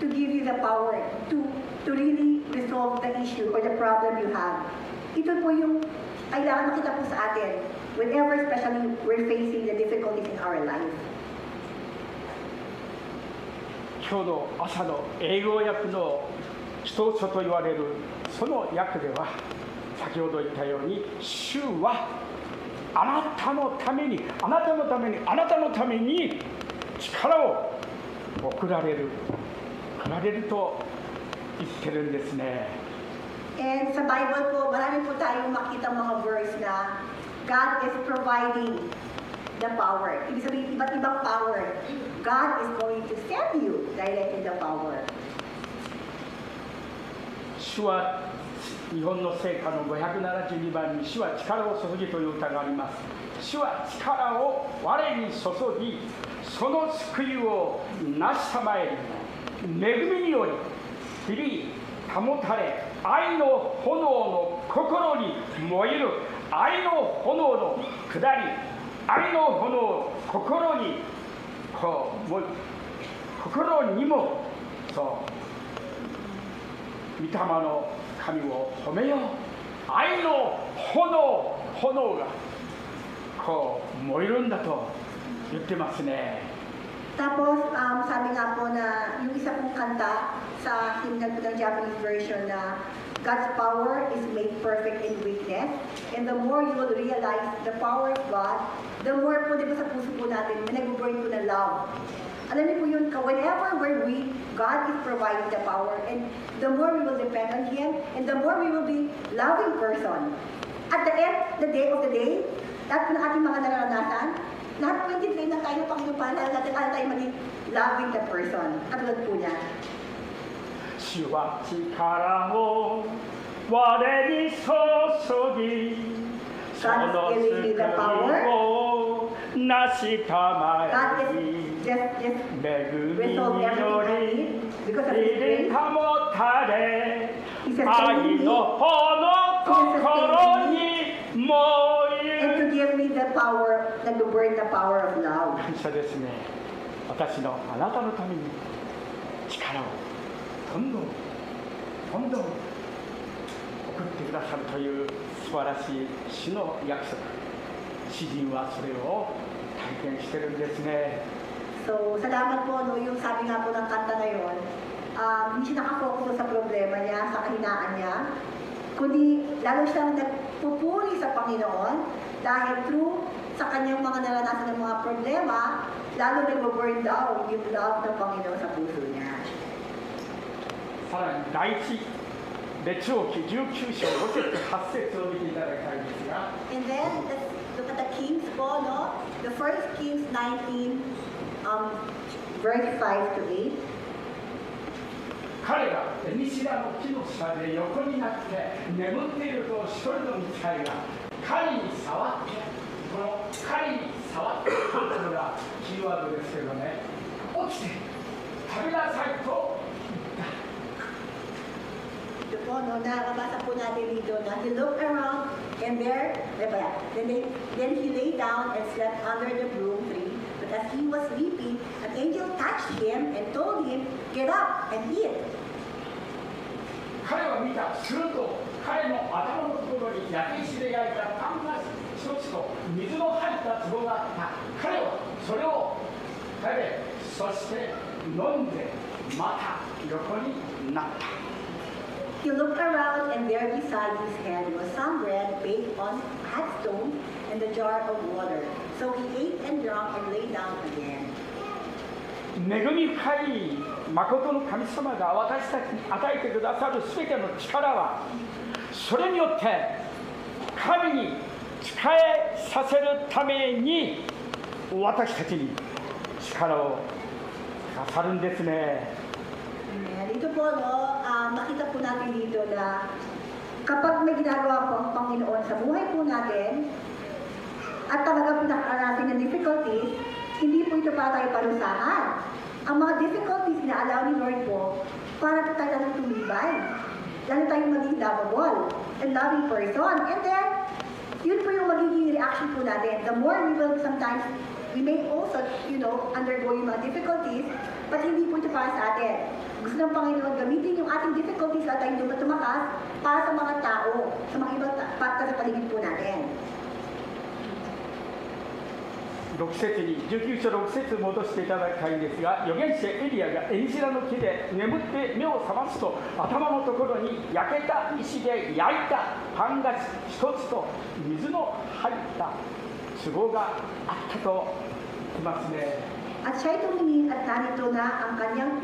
to give you the power to really resolve the issue or the problem you have. Ito po yung kailangan makita po sa atin whenever especially we're facing the difficulties in our life. 今日の朝の英語訳の一つと言われるその訳では、先ほど言ったように、主はあなたのために、あなたのために、あなたのために力を送られると言ってるんですね。And sa Bible po, marami po tayong makita mga verse na God is providing the power. Ibig sabihin, iba't ibang power. God is going to send you directly the power. 主は日本の聖歌の572番に、主は力を注ぎという歌があります。主は力を我に注ぎ、その救いをなしたまえり、恵みにより日々保たれ、愛の炎の心に燃える、愛の炎の下り、愛の炎を心にもそう御霊の神を褒めよう。愛の炎が燃えるんだと言ってますね。Tapos, sabi nga po na yung isa pong kanta sa hymnal po ng Japanese version na God's power is made perfect in weakness, and the more you will realize the power of God, the more po, di ba sa puso po natin, may nag-burn po na love. Alam niyo po yun, whenever we're weak, God is providing the power, and the more we will depend on Him, and the more we will be loving person. At the end of the day, lahat po ng ating mga naranasan, lahat po yung train na tayo, Panginoon, para natin tayo maging loving the person. Katulad po niya. 主は力を我に注ぎ、その救いをなしたまえり、恵みにより日々保たれ、愛の炎心に燃える。 And to give me the power, like to burn the power of love. 感謝ですね。私のあなたのために力をどんどん送ってくださるという素晴らしい主の約束。詩人はそれを体験してるんですね。 So, salamat po, no, yung sabi nga po ng kanta na yun, hindi siya nakafocus sa problema niya, sa kahinaan niya, kundi lalo siyang nagpupuri sa Panginoon dahil through sa kanyang mga naranasan ng mga problema, lalo nag-burn down yung love ng Panginoon sa puso niya. さらに第一列王記19章5節8節を見ていただきたいんですが。 And then, let's look at the Kings po, no? The first Kings 19, verse 5 to 8. 彼がエニシラの木の下で横になって眠っていると一人の御使いが彼に触って、この彼に触ってというのがキーワードですけどね、起きて食べなさいと言った。 Ito po, no, nakabasa po natin dito na he looked around and there, then he lay down and slept under the broom tree. But as he was sleeping, an angel touched him and told him, get up and eat. 彼は見た。すると彼の頭のところに焼き石で焼いたパンが一つと水の入った壺があった。彼はそれを食べ、そして飲んでまた横になった。 He looked around and there beside his head was some bread baked on hot stone and a jar of water. So he ate and drank and lay down again. 恵み深い誠の神様が私たちに与えてくださるすべての力は、それによって神に仕えさせるために私たちに力をくださるんですね。 Dito po, no, makita po natin dito na kapag may ginagawa po ang Panginoon sa buhay po natin at talaga po nakararating ng difficulties, hindi po ito para tayo parusahan. Ang mga difficulties na allow ni Lord po para po tayo lang tumibay. Lalo tayong maging lovable and loving person. And then, yun po yung magiging reaction po natin. The more we will sometimes, we may also, undergo yung mga difficulties, but hindi po ito para sa atin. Gusto ng Panginoon gamitin yung ating difficulties at tayong tumakas para sa mga tao, sa mga ibang sa paligid po natin. 6節に19章6節戻していただきたいんですが、預言者エリアがエリシラの木で眠って目を覚ますと、頭のところに焼けた石で焼いたパン菓子一つと水の入った壺があったと言いますね。 At siya ay tumingin at narito na ang kanyang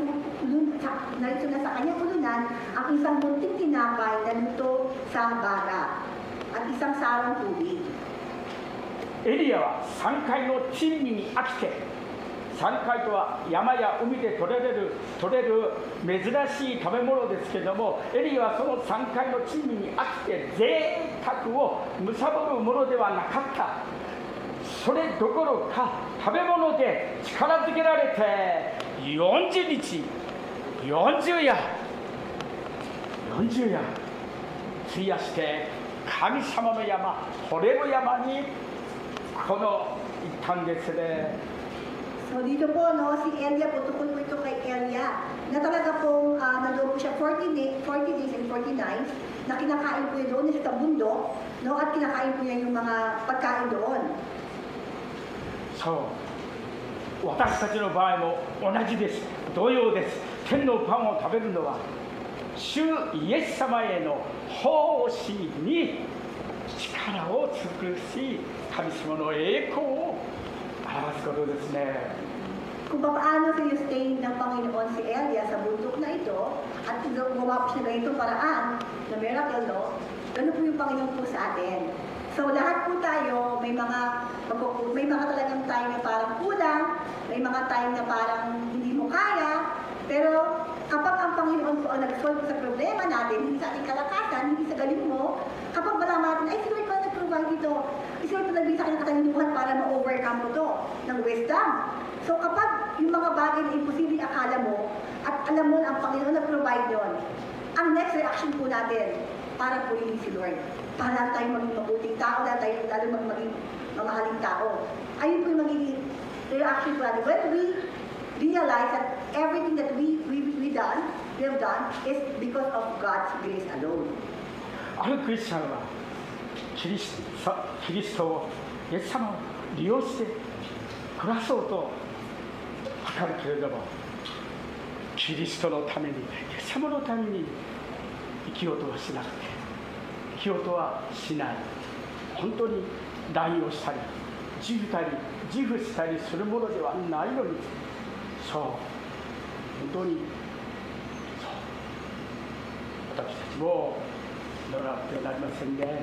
narito na sa kanyang ulunan ang isang munting tinapay na luto sa baga at isang sarong tubig. エリアは3階の珍味に飽きて、3階とは山や海で取れる珍しい食べ物ですけども、エリアはその3階の珍味に飽きて贅沢を貪るものではなかった。それどころか食べ物で力づけられて40日40夜費やして神様の山ホレブ山に行ったんですね。 So dito po, no, si Elia po, tukol po ito kay Elia, na talaga pong nandoon po siya 40 days and 40 nights, na kinakain po yun doon sa bundok, no, at kinakain po niya yung mga pagkain doon. そう、私たちの場合も同じです。同様です。天のパンを食べるのは、主イエス様への奉仕に力を尽くし、神様の栄光を表すことですね。 Kung paano sinustain ng Panginoon si Elia sa bundok na ito, at gumawa po siya ng itong paraan na miracle, no? Ganun po yung Panginoon po sa atin. So lahat po tayo, may mga talagang time na parang kulang, may mga time na parang hindi mo kaya, pero kapag ang Panginoon po ang nag-solve sa problema natin, hindi sa ating kalakasan, hindi sa galing mo, kapag malaman natin, ay si Lord pa nag-provide ito, si Lord pa nagbigay sa akin ng katalinuhan para ma-overcome ko to, ng wisdom. So kapag yung mga bagay na imposible akala mo, at alam mo na ang Panginoon nag-provide yun, ang next reaction po natin, para purihin si Lord. Para tayo maging mabuting tao, lalo maging mamahaling tao. Ayun po yung magiging reaction po natin. When we realize that everything that we have done is because of God's grace alone. あるクリスチャンはキリストをイエス様を利用して暮らそうと図るけれども、キリストのために、イエス様のために生きようとはしなくて、生きようとはしない。本当に乱用したり自負したりするものではないのに、そう本当にそう私たちも習ってはなりませんね。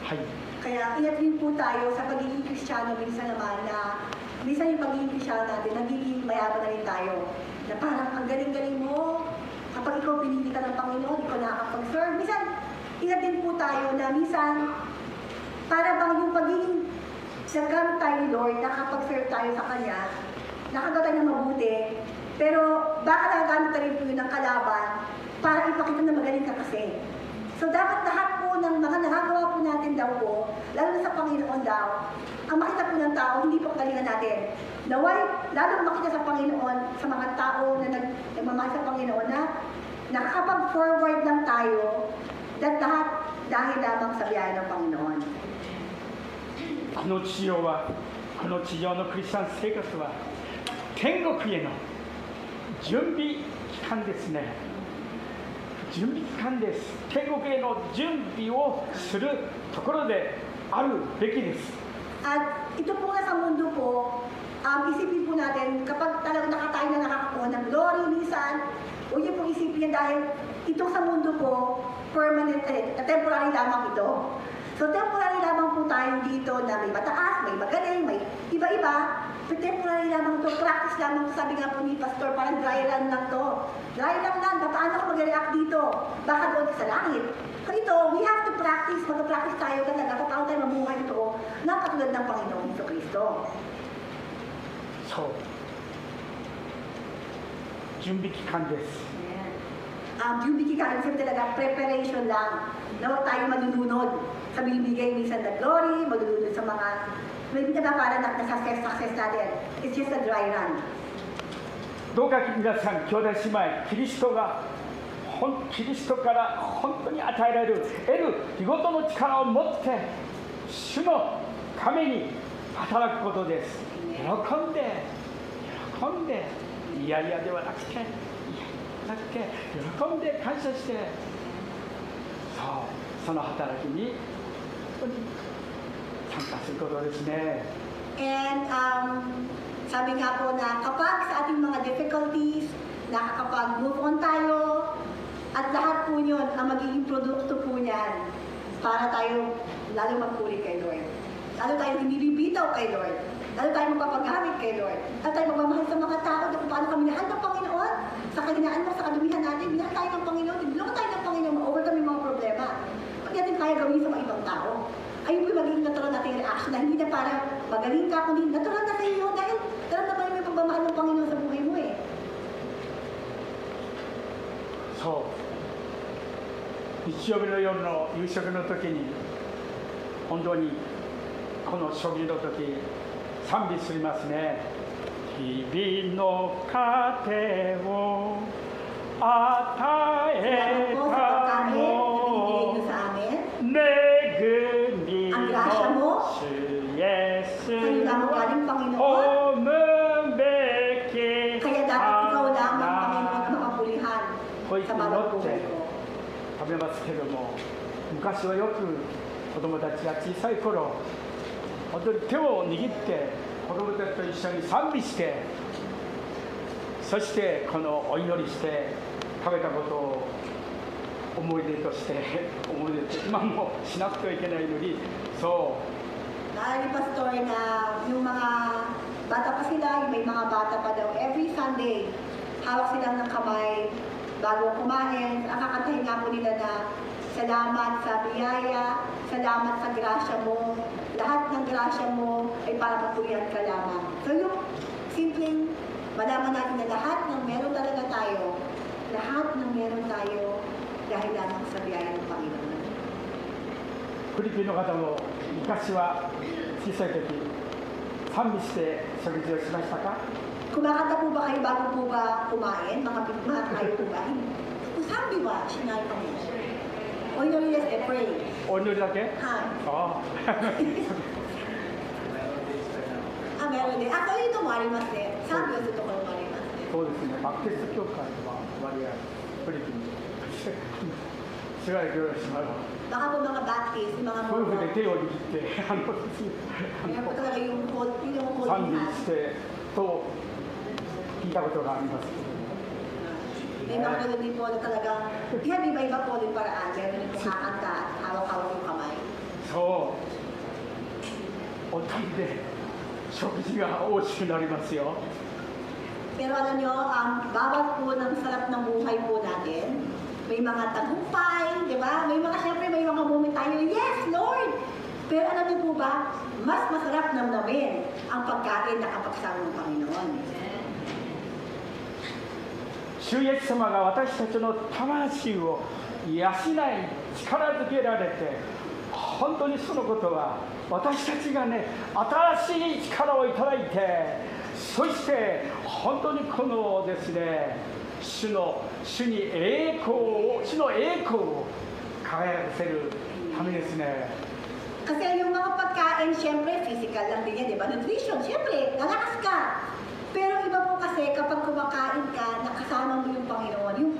はい。 Kaya ingat din po tayo sa pagiging Kristiyano minsan naman na minsan yung pagiging Kristiyano natin, nagiging mayaman na rin tayo. Na parang ang galing-galing mo, kapag ikaw pinili ka ng Panginoon, ikaw nakakapag-serve. Minsan, ingat din po tayo na minsan, para bang yung pagiging nagamit tayo ni Lord, nakakapag-serve tayo sa Kanya, nakagawa tayo ng mabuti, pero baka nagagamit na rin po yun ng kalaban para ipakita na magaling ka kasi. So dapat lahat po ng mga nagagawa po natin daw po, lalo na sa Panginoon daw, ang makita po ng tao, hindi po kagalingan natin. Naway, lalo makita sa Panginoon, sa mga tao na nagmamahal sa Panginoon na nakakapag-forward lang tayo, that lahat dahil lamang sa biyaya ng Panginoon. この地上のクリスチャン生活は天国への準備期間ですね。準備期間です。天国への準備をするところであるべきです。 At ito po nga sa mundo po, isipin po natin, kapag talagang tayo na nakakakuha ng glory minsan, huwag niyo pong isipin yan dahil ito sa mundo po, permanent, temporary lamang ito. So temporary lamang po tayo dito na may mataas, may magaling, may iba-iba. So temporary lamang ito, practice lamang ito. Sabi nga po ni Pastor, parang dry run lang ito. Dry run lang, paano ako mag-react dito? Baka doon sa langit. So ito, we have to practice, mag-practice tayo talaga kung paano tayo mabuhay ito na katulad ng Panginoong Kristo. そう準備期間です。 準備期間kasi talaga preparation lang. Na huwag tayo manununod sa binibigay minsan na glory, manununod sa mga, hindi na parang nasa success natin. It's just a dry run. どうか皆さん、兄弟姉妹、キリストから本当に与えられる得る日ごとの力を持って主のために働くことです。喜んでいやいやではなくて、喜んで感謝して、その働きに本当に参加することですね。 And sabi nga po na kapag sa ating mga difficulties, nakakapag-move on tayo, at lahat po yun ang magiging produkto po niyan para tayo lalo magpuri kay Lord. Lalo tayo hinilibitaw kay Lord. Lalo tayo magpapagamit kay Lord. Lalo tayo magmamahal sa mga tao na kung paano kami minahal ng Panginoon. Sa kalinaan mo, sa kadumihan natin, minahal tayo ng Panginoon. Tinulungan tayo ng Panginoon, ma-overcome yung mga problema. Pag natin kaya gawin sa mga ibang tao, ayun po yung magiging natural nating reaction na hindi na parang magaling ka, kundi natural na sa iyo dahil naramdaman mo yung pagmamahal ng Panginoon sa buhay mo eh. そう日曜日の夜の夕食の時に本当にこの食事の時賛美すりますね。日々の糧を与えたも恵みの主イエスを褒むべきと言って祈って食べますけれども、昔はよく子供たちが小さい頃、本当に手を握って子供たちと一緒に賛美して、そしてこのお祈りして食べたことを思い出として今もしなくてはいけないのに、そう。Naalala ni Pastor na yung mga bata pa sila, may mga bata pa daw, every Sunday, hawak silang ng kamay bago kumain. Ang kakantahin nga po nila na salamat sa biyaya, salamat sa grasya mo, lahat ng grasya mo ay para mapurihan ka lamang. So yung simpleng malaman natin na lahat ng meron talaga tayo, lahat ng meron tayo dahil lamang sa biyaya ng Panginoon. フィリピンの方も昔は小さい時賛美して食事をしましたか？ Kumakanta po ba kayo bago po ba kumain? Mga kayo po ba? Sabi ba? Sinay pa niya. O yun yung yes, pray. お祈りだけ？ はい。ああ、meron din. Actually, ito mo arimas din. Sabi ko ito ko arimas din. そうですね。バプテスト教会は割合フィリピンにすがり教師なら Baka po mga Baptist, mga 夫婦 mga で手を握って meron po talaga yung holding 賛美 hand. してと聞いたことがあります。 May mga ganun din po na talagang, yan, iba-iba po din paraan. Meron din po kakanta at hawak-hawak yung kamay. そうおたんで食事が美味しくなりますよ。 Pero alam nyo, bawat po ng sarap ng buhay po natin, may mga tagumpay, di ba? May mga, syempre, may mga moment tayo, yes, Lord! Pero alam niyo po ba, mas masarap namnamin ang pagkain na kapagsama ng Panginoon. 主イエス様が私たちの魂を養い力づけられて、本当にそのことは私たちがね、新しい力をいただいて、そして本当にこのですね、主の栄光を輝かせるためですね。 Kasi yung mga pagkain, syempre, physical lang din yan, di ba? Nutrition, syempre, lalakas ka. Pero iba po kasi kapag kumakain ka, nakasama mo yung Panginoon, yung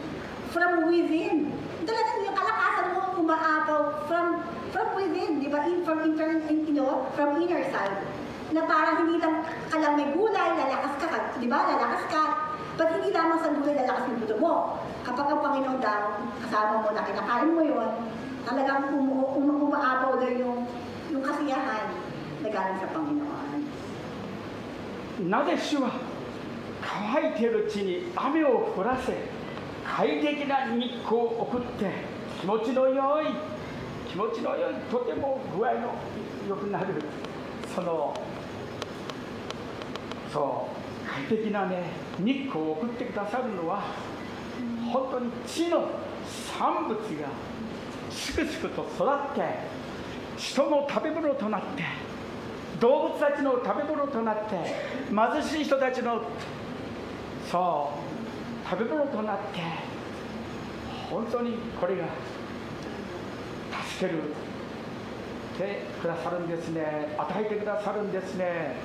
from within. Talagang yung kalakasan mo umaapaw from within, di ba? From inner side. Na parang hindi lang ka lang may gulay, lalakas ka, di ba? Lalakas ka. But hindi lamang sa gulay, lalakas yung buto mo. Kapag ang Panginoon daw, kasama mo na kinakain mo yun, talagang umaapaw daw yung kasiyahan na galing sa Panginoon. なぜ主は乾いている地に雨を降らせ、快適な日光を送って、気持ちの良い、とても具合の良くなる、快適なね、日光を送ってくださるのは、本当に地の産物がすくすくと育って、人の食べ物となって、動物たちの食べ物となって、貧しい人たちのそう食べ物となって本当にこれが助けるてくださるんですね。与えてくださるんですね。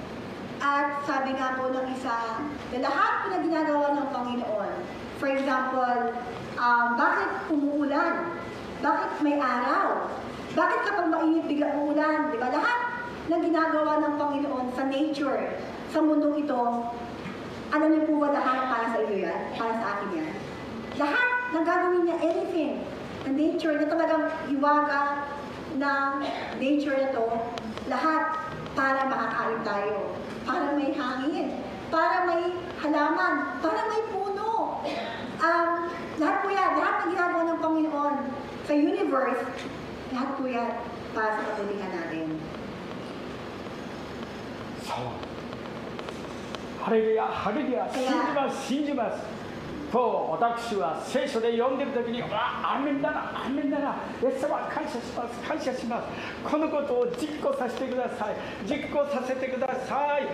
At sabi nga po ng isa, na lahat po na ginagawa ng Panginoon, for example, bakit umuulan? Bakit may araw? Bakit kapag mainit bigla umuulan? Di ba? Lahat na ginagawa ng Panginoon sa nature, sa mundong ito, alam niyo po ba lahat para sa iyo yan? Para sa akin yan? Lahat na gagawin niya, anything, na nature, na talagang iwaga ng nature na to, lahat para makakain tayo, para may hangin, para may halaman, para may puno. Lahat po yan, lahat na ginagawa ng Panginoon sa universe, lahat po yan para sa kabutihan natin. そう。ハレルヤ、ハレルヤ、信じます、信じます。と私は聖書で読んでる時に、アーメンだな、アーメンだな、イエス様感謝します、感謝します。このことを実行させてください、実行させてください。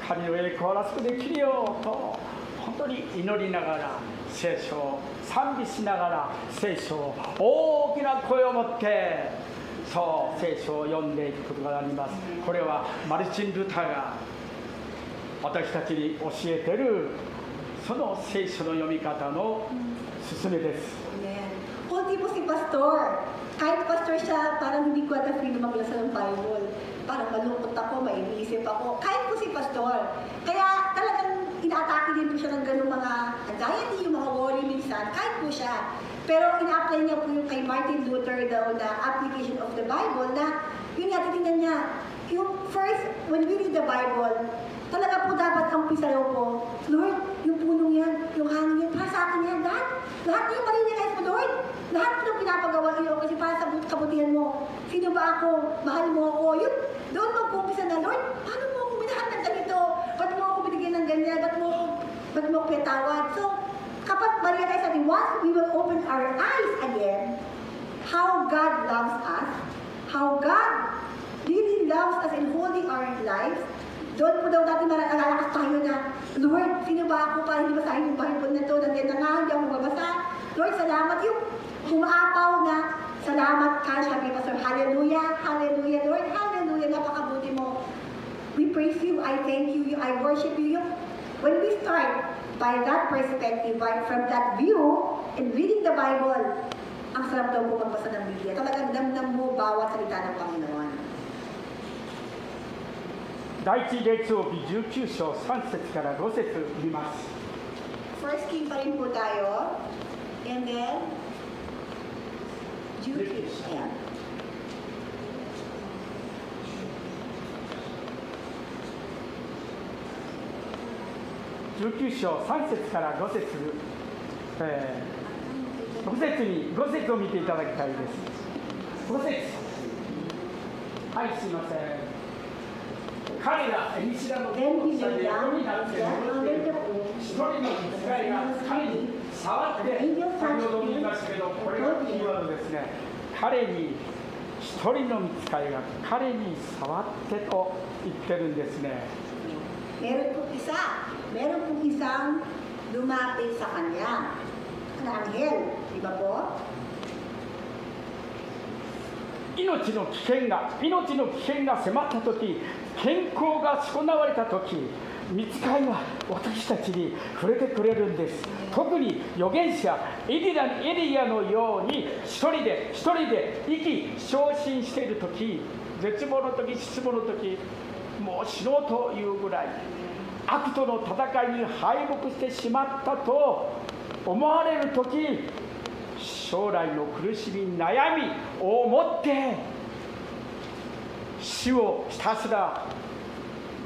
神の栄光をらしくできるよと本当に祈りながら聖書を賛美しながら聖書を大きな声を持ってそう聖書を読んでいくことがあります。これはマルチン・ルターが私たちに教えているその聖書の読み方の勧めです。Kung di po si Pastor, kahit Pastor siya, parang hindi ko ata free na maglasa ng Bible. Parang malungkot ako, maiisip ako. Kahit po si Pastor. Kaya talagang inaatake din po siya ng ganung mga anxiety, yung mga worry minsan. Kahit po siya. Pero ina-apply niya po yung kay Martin Luther daw na application of the Bible na yun nga, titignan niya. Yung first, when we read the Bible, talaga po dapat ang pisalaw po, Lord, yung punong yan, yung hangin yan, para sa akin yan, lahat yung marirealize mo, Lord, lahat ng pinapagawa iyo kasi para sa kabutihan mo. Sino ba ako? Mahal mo ako. Yun, doon mag-umpisa na, Lord, paano mo ako minahal ng ganito? Ba't mo ako binigyan ng ganyan? Ba't mo ako pinatawad? So, kapag marirealize natin, once we will open our eyes again, how God loves us, how God really loves us in holding our lives, doon po daw dati malalakas tayo na, Lord, sino ba ako para hindi basahin yung Bible na to? Nandiyan na nga, hindi ako mabasa. Lord, salamat. Yung humaapaw na, salamat ka, sabi ni Pastor, hallelujah, hallelujah, Lord, hallelujah, napakabuti mo. We praise you, I thank you, I worship you. When we start by that perspective, from that view, and reading the Bible, ang sarap daw po magbasa ng Biblia. Talagang damdam mo bawat salita ng Panginoon. 第一列王記19章3節から5節見ます。 First King pa rin po tayo. And then, Judas. Ayan. 19章3節から5節、5節を見ていただきたいです。5節。はい、すいません。彼らエリシラの塔の下で横になって戻っている一人の使いが彼に触って、先ほども言いましたけど、これがキーワードですね。彼に一人の使いが彼に触ってと言ってるんですね。 Meron pong isang lumapit sa kanya. Ang anghel, di ba po? 命の危険が迫ったとき、健康が損なわれたとき、御使いは私たちに触れてくれるんです。特に預言者エリアのように一人で意気昇進しているとき、絶望のとき、失望のとき、もう死のうというぐらい悪との戦いに敗北してしまったと思われるとき、将来の苦しみ悩みを持って死をひたすら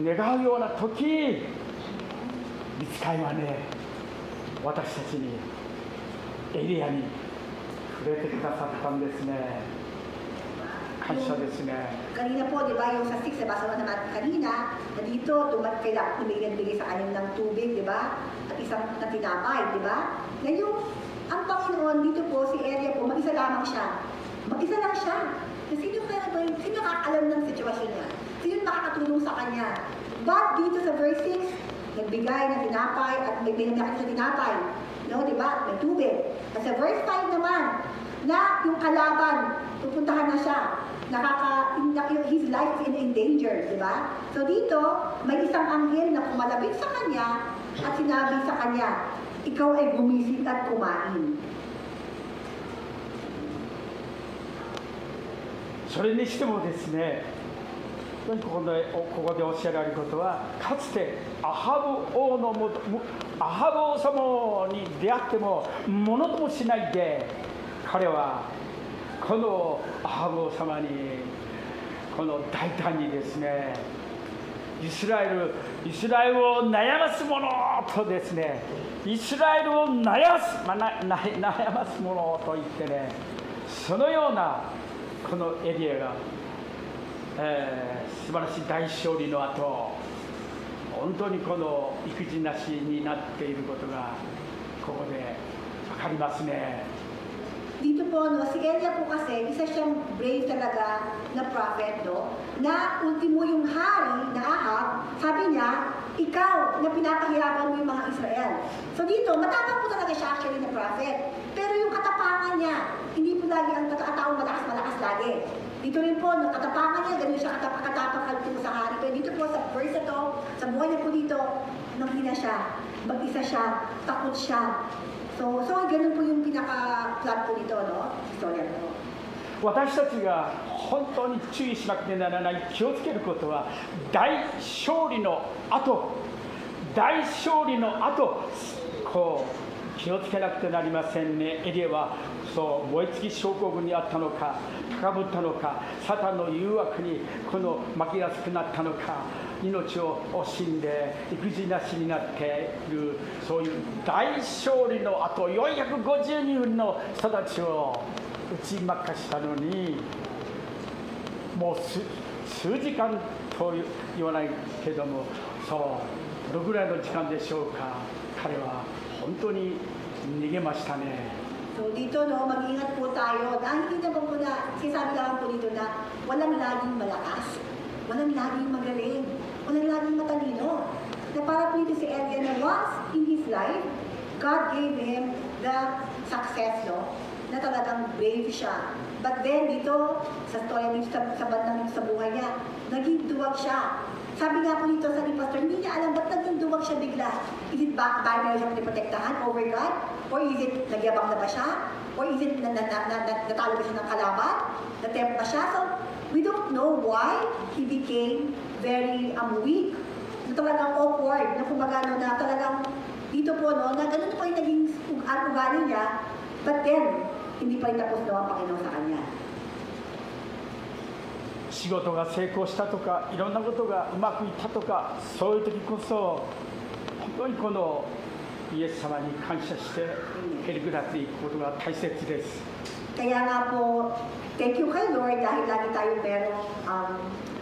願うようなとき、御使いはね、私たちにエリアに触れてくださったんですね。感謝ですね。 Kanina po, di ba, yung sa 6, nabasa mo naman kanina, na dito, kailangan tumigil-bigay sa kanya ng tubig, di ba? At isang natinapay, di ba? Na yung, ang Panginoon dito po, si Elia po, mag-isa lamang siya. Mag-isa lang siya. Na sino nakakalam ng sitwasyon niya? Sino makakatulong sa kanya? But dito sa verse 6, nagbigay ng tinapay at may nakita sa tinapay. No, di ba? May tubig. At sa verse 5 naman, na yung kalaban, pupuntahan na siya. His life is in danger, di ba? So dito, may isang anghel na kumalapit sa kanya at sinabi sa kanya, ikaw ay gumising at kumain. それにしてもですね、ここでおっしゃられることは、かつてアハブ王様に出会ってもものともしないで、彼はこのアハブ王様にこの大胆にですね、イスラエルを悩ますものとですね、イスラエルを悩ますものと言ってね、そのようなこのエリアが、素晴らしい大勝利の後、本当にこの育児なしになっていることがここで分かりますね。Dito po, no, si Elia po kasi, isa siyang brave talaga na prophet, no? Na ultimo yung hari na Ahab, sabi niya, ikaw na pinapahirapan mo yung mga Israel. So dito, matapang po talaga siya actually na prophet. Pero yung katapangan niya, hindi po lagi ang taong malakas lagi. Dito rin po, no, katapangan niya, ganun siya katapang po sa hari. Pero dito po, sa verse na to, sa buhay niya po dito, nanghina siya, mag-isa siya, takot siya. So ganun po yung pinaka-plot po dito, no? Istorya po. 私たちが本当に注意しなくてならない、気をつけることは、大勝利の後、こう気をつけなくてなりませんね。エリアはそう燃え尽き症候群にあったのか、高ぶったのか、サタンの誘惑にこの負けやすくなったのか、命を惜しんで育児なしになっている、そういう大勝利の後、450人の人たちを打ち負かしたのに、もう数時間と言わないけども、そうどのぐらいの時間でしょうか。彼は本当に逃げましたね。So dito, no, mag-ingat po tayo. Dahil hindi naman po na, sinasabi lang po dito na walang laging malakas, walang laging magaling, walang laging matalino. Na para po dito si Elia na once in his life, God gave him the success, no? Na talagang brave siya. But then dito, sa story nito, sa bandang sa buhay niya, naging duwag siya. Sabi nga po dito sa pastor, hindi niya alam ba't naging duwag siya bigla. Is it backfire na siya piniprotektahan over God? Or is it nagyabang na ba siya? Or is it natalo ba siya ng kalaban? Natempt ba siya? So, we don't know why he became very weak. Na talagang awkward. Na kumbaga na talagang dito po, no, na ganun po yung naging ugali niya. But then, hindi pa rin tapos na ang Panginoon sa kanya. 仕事が成功したとか、いろんなことがうまくいったとか、そういう時こそ本当にこのイエス様に感謝してへりくだっていくことが大切です。 Kaya nga po, thank you kay Lord dahil lagi tayo merong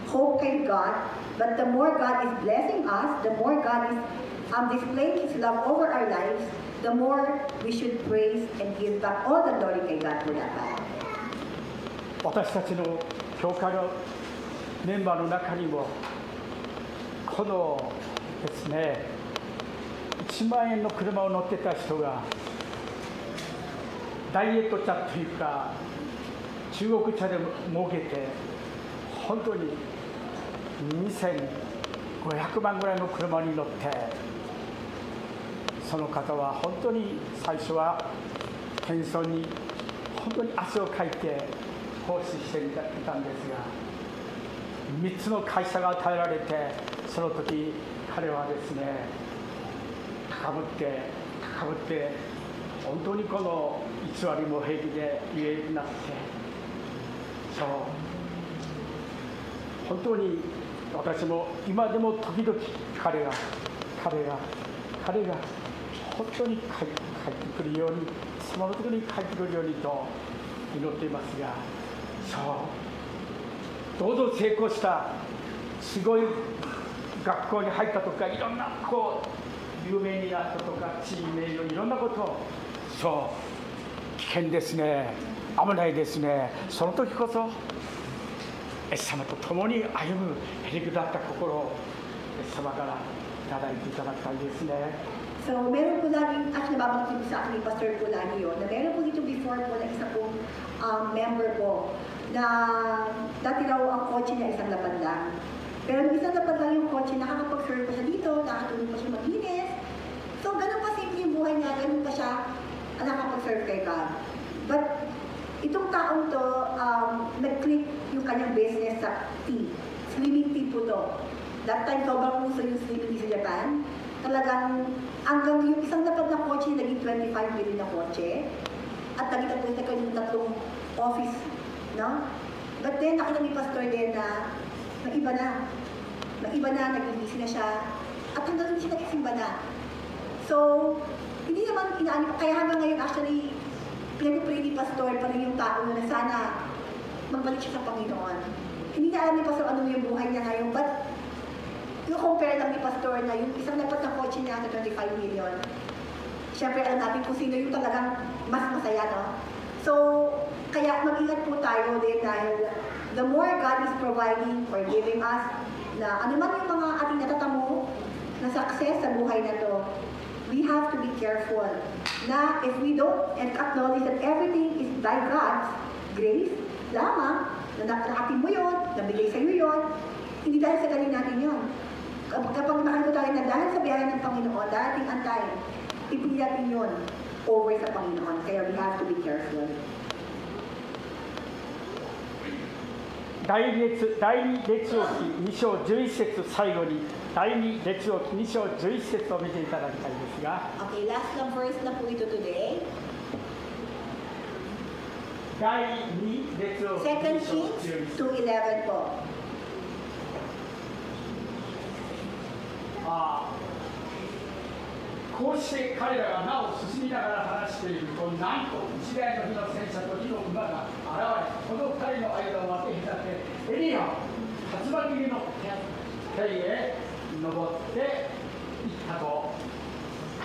hope kay God. But the more God is blessing us, the more God is displaying His love over our lives, the more we should praise and give back all the glory kay God for that. 私たちの教会のメンバーの中にもこのですね、1万円の車を乗ってた人がダイエット車というか中国車で儲けて本当に2500万ぐらいの車に乗って、その方は本当に最初は謙遜に本当に汗をかいて奉仕していたんですが、3つの会社が与えられて、その時彼はですね、高ぶって本当にこの偽りも平気で言えるようになって、そう本当に私も今でも時々彼が本当に帰ってくるように、その時に帰ってくるようにと祈っていますが、そうどうぞ成功したすごい学校に入ったとか、いろんなこう有名になったとか、地位名誉いろんなことを、そう危険ですね、危ないですね。その時こそイエス様と共に歩むへりくだった心をイエス様からただいていただきたいですね。 So, meron po lagi, actually nababanggit po sa akin ni Pastor po lagi yun, na meron po dito before po na isa pong member po, na dati raw ang kotse niya isang lapad lang. Pero nung isang lapad lang yung kotse, nakakapag-serve pa siya dito, nakakatulong pa siya maglinis. So, ganun pa simple yung buhay niya, ganun pa siya nakakapag-serve kay God. But, itong taong to, nag-click yung kanyang business sa tea. Swimming tea po to. That time, sobrang uso yung swimming tea sa Japan. Talagang, hanggang yung isang lapad na kotse, naging 25 million na kotse. At nagkita po yung tatlong office, no? But then, nakita ni Pastor din na iba na. Nag-iba na, nag-busy na siya. At hanggang hindi siya nagsimba na. So, hindi naman inaani pa. Kaya hanggang ngayon, actually, pinag-pray ni Pastor pa rin yung tao na sana magbalik siya sa Panginoon. Hindi na alam ni Pastor ano yung buhay niya ngayon. But, yung compare lang ni Pastor na yung isang dapat na kotse niya sa 25 million. Siyempre, alam natin kung sino yung talagang mas masaya, no? So, kaya mag-ingat po tayo din dahil the more God is providing or giving us na ano man yung mga ating natatamo na success sa buhay na to, we have to be careful na if we don't acknowledge that everything is by God's grace lamang, na nakaatin mo yun, nabigay sa'yo yun, hindi dahil sa galing natin yun. Kapag nakalimutan tayo na dahil sa biyaya ng Panginoon, darating ang time, ipili natin yun over sa Panginoon. Kaya we have to be careful. 第2列王記2章11節最後に第2列王記2章11節を見ていただきたいですが、 Okay, last na verse na po ito today. 第2列王記 2 2章 Kings 11節 2:11 po. こうして彼らがなお進みながら話していると、なんと一台の火の戦車と火の馬が現れ、この二人の間を分け隔て、エリアは竜巻の手へ登っていったと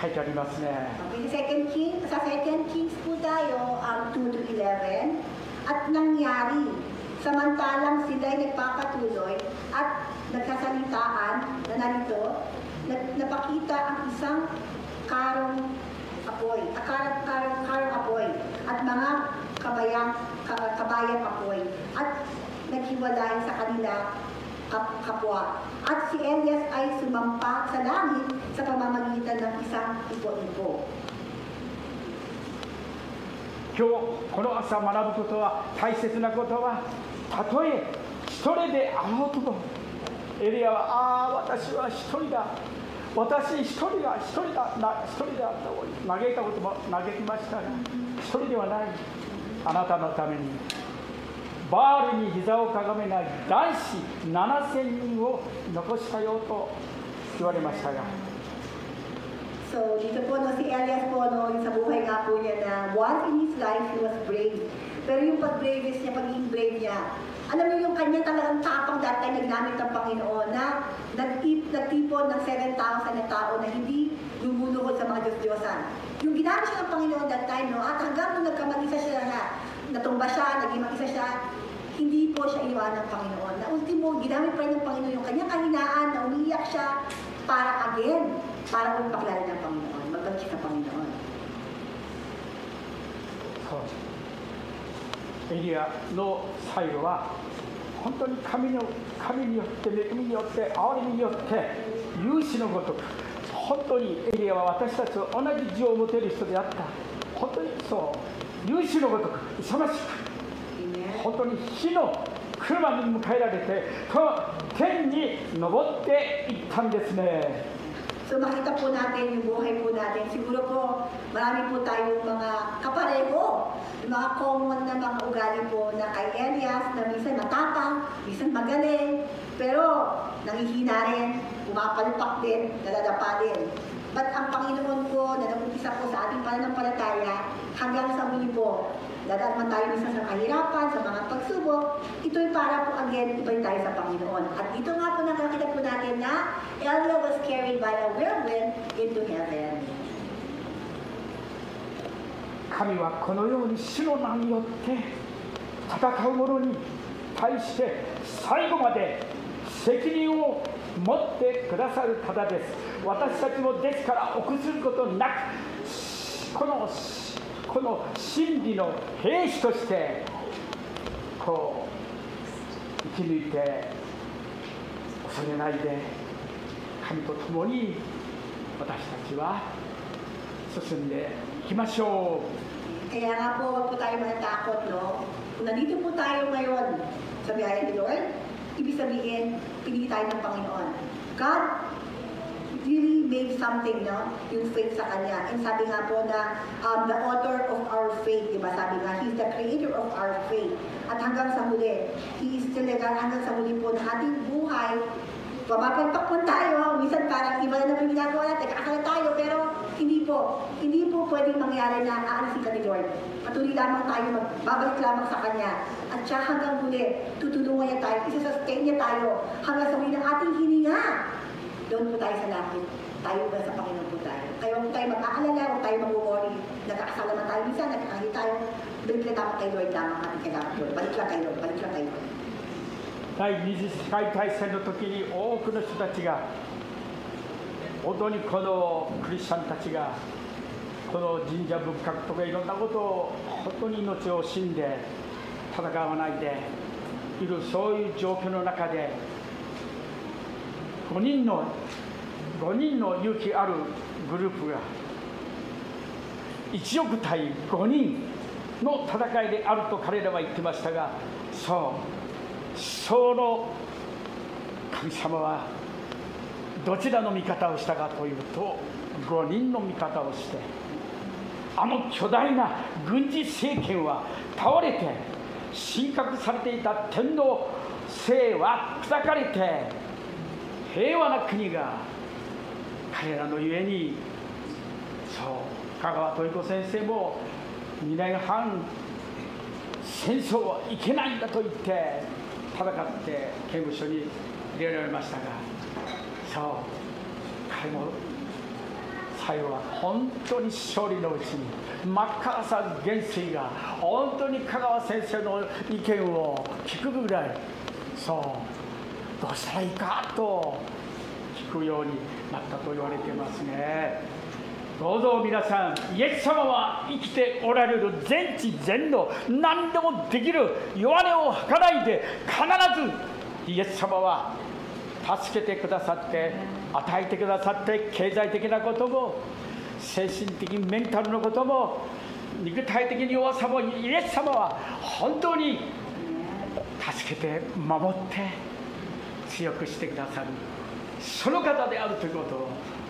書いてありますね。 Okay, sa 2 Kings po tayo, 2-11. At nangyari, samantalang sila'y nagpapatuloy at nagsasalitaan na narito, napakita ang isang karong apoy at mga kabayang apoy at naghiwalay sa kanila kapwa. At si Elias ay sumampa sa langit sa pamamagitan ng isang ipo-ipo. 今日この朝学ぶことは、大切なことは、たとえ一人であろうとも、エリアは私は一人だ、私一人だと嘆いたことも嘆きましたが、一人ではない。あなたのためにバールに膝をかがめない男子7000人を残したよと言われましたが、 So, dito po no, si Elias po, no, yung sa buhay nga po niya na once in his life, he was brave. Pero yung pag-braveness niya, pagiging brave niya, alam niyo yung kanya talagang tapang dati na ginamit ng Panginoon na nagtipon ng 7,000 na tao na hindi lumuluhod sa mga Diyos-Diyosan. Yung ginamit siya ng Panginoon that time, no, at hanggang nung nagkamag-isa siya na, natumba siya, naging mag-isa siya, hindi po siya iwan ng Panginoon. Na ultimo, ginamit pa rin ng Panginoon yung kanyang kahinaan na umiiyak siya para magpakilala ng Panginoon, magbalik siya sa Panginoon. エリアの最後は本当に神によって恵みによって憐れみによって勇士のごとく、本当にエリアは私たちと同じ字を持てる人であった。本当にそう勇士のごとく勇ましく、本当に火の車に迎えられて天に登っていったんですね。 So makita po natin yung buhay po natin. Siguro po marami po tayong mga kapareho, mga common na mga ugali po na kay Elias na minsan matapang, minsan magaling, pero nangihina rin, pumapalpak din, nadadapa din. But ang Panginoon po na nag-umpisa po sa ating pananampalataya hanggang sa muli po, dadaan man tayo minsan sa kahirapan, sa mga pagsubok, ito'y para po again, ibalik tayo sa Panginoon. At dito nga po nakakita po natin na Elias was carried by a whirlwind into heaven. 神はこのように主の名によって戦う者に対して最後まで責任を持ってくださる方です。私たちもですから臆することなく、この真理の兵士としてこう生き抜いて、恐れないで神と共に私たちは進んでいきましょう。 Kaya nga po, huwag po tayo matatakot, no? Kung nandito po tayo ngayon sa biyaya ni Lord, ibig sabihin, pinili tayo ng Panginoon. God really made something, no? Yung faith sa Kanya. And sabi nga po na the author of our faith, diba? Sabi nga, He's the creator of our faith. At hanggang sa huli, He is talaga hanggang sa huli po ng ating buhay, papapalpak po tayo, minsan parang iba na naman ginagawa natin, kakakala tayo, pero hindi po pwedeng mangyari na aalisin ka ni Lord. Patuloy lamang tayo, magbabalik lamang sa Kanya. At siya hanggang huli, tutulungan niya tayo, isa-sustain niya tayo, hanggang sa huli ng ating hininga. Doon po tayo sa langit, tayo ba sa Panginoon po tayo. Kaya huwag tayo mag-aalala, huwag tayo mag-worry, nagkakasala man tayo minsan, nagkakahit tayo, balik lang lamang kay Lord, lamang ating kailangan Lord. Balik lang kay Lord, balik lang kay Lord. 第二次世界大戦の時に多くの人たちが本当にこのクリスチャンたちがこの神社仏閣とかいろんなことを本当に命を惜しんで戦わないでいる、そういう状況の中で5人の勇気あるグループが1億対5人の戦いであると彼らは言ってましたが、その神様はどちらの味方をしたかというと5人の味方をして、あの巨大な軍事政権は倒れて、神格されていた天皇制は砕かれて、平和な国が彼らのゆえに、香川豊子先生も2年半戦争はいけないんだと言って戦って刑務所に入れられましたが、彼も最後は本当に勝利のうちにマッカーサー元帥が本当に香川先生の意見を聞くぐらい、どうしたらいいかと聞くようになったと言われていますね。どうぞ皆さん、イエス様は生きておられる全知全能、何でもできる、弱音を吐かないで、必ずイエス様は助けてくださって、与えてくださって、経済的なことも精神的メンタルのことも肉体的に弱さも、イエス様は本当に助けて守って強くしてくださる、その方であるということ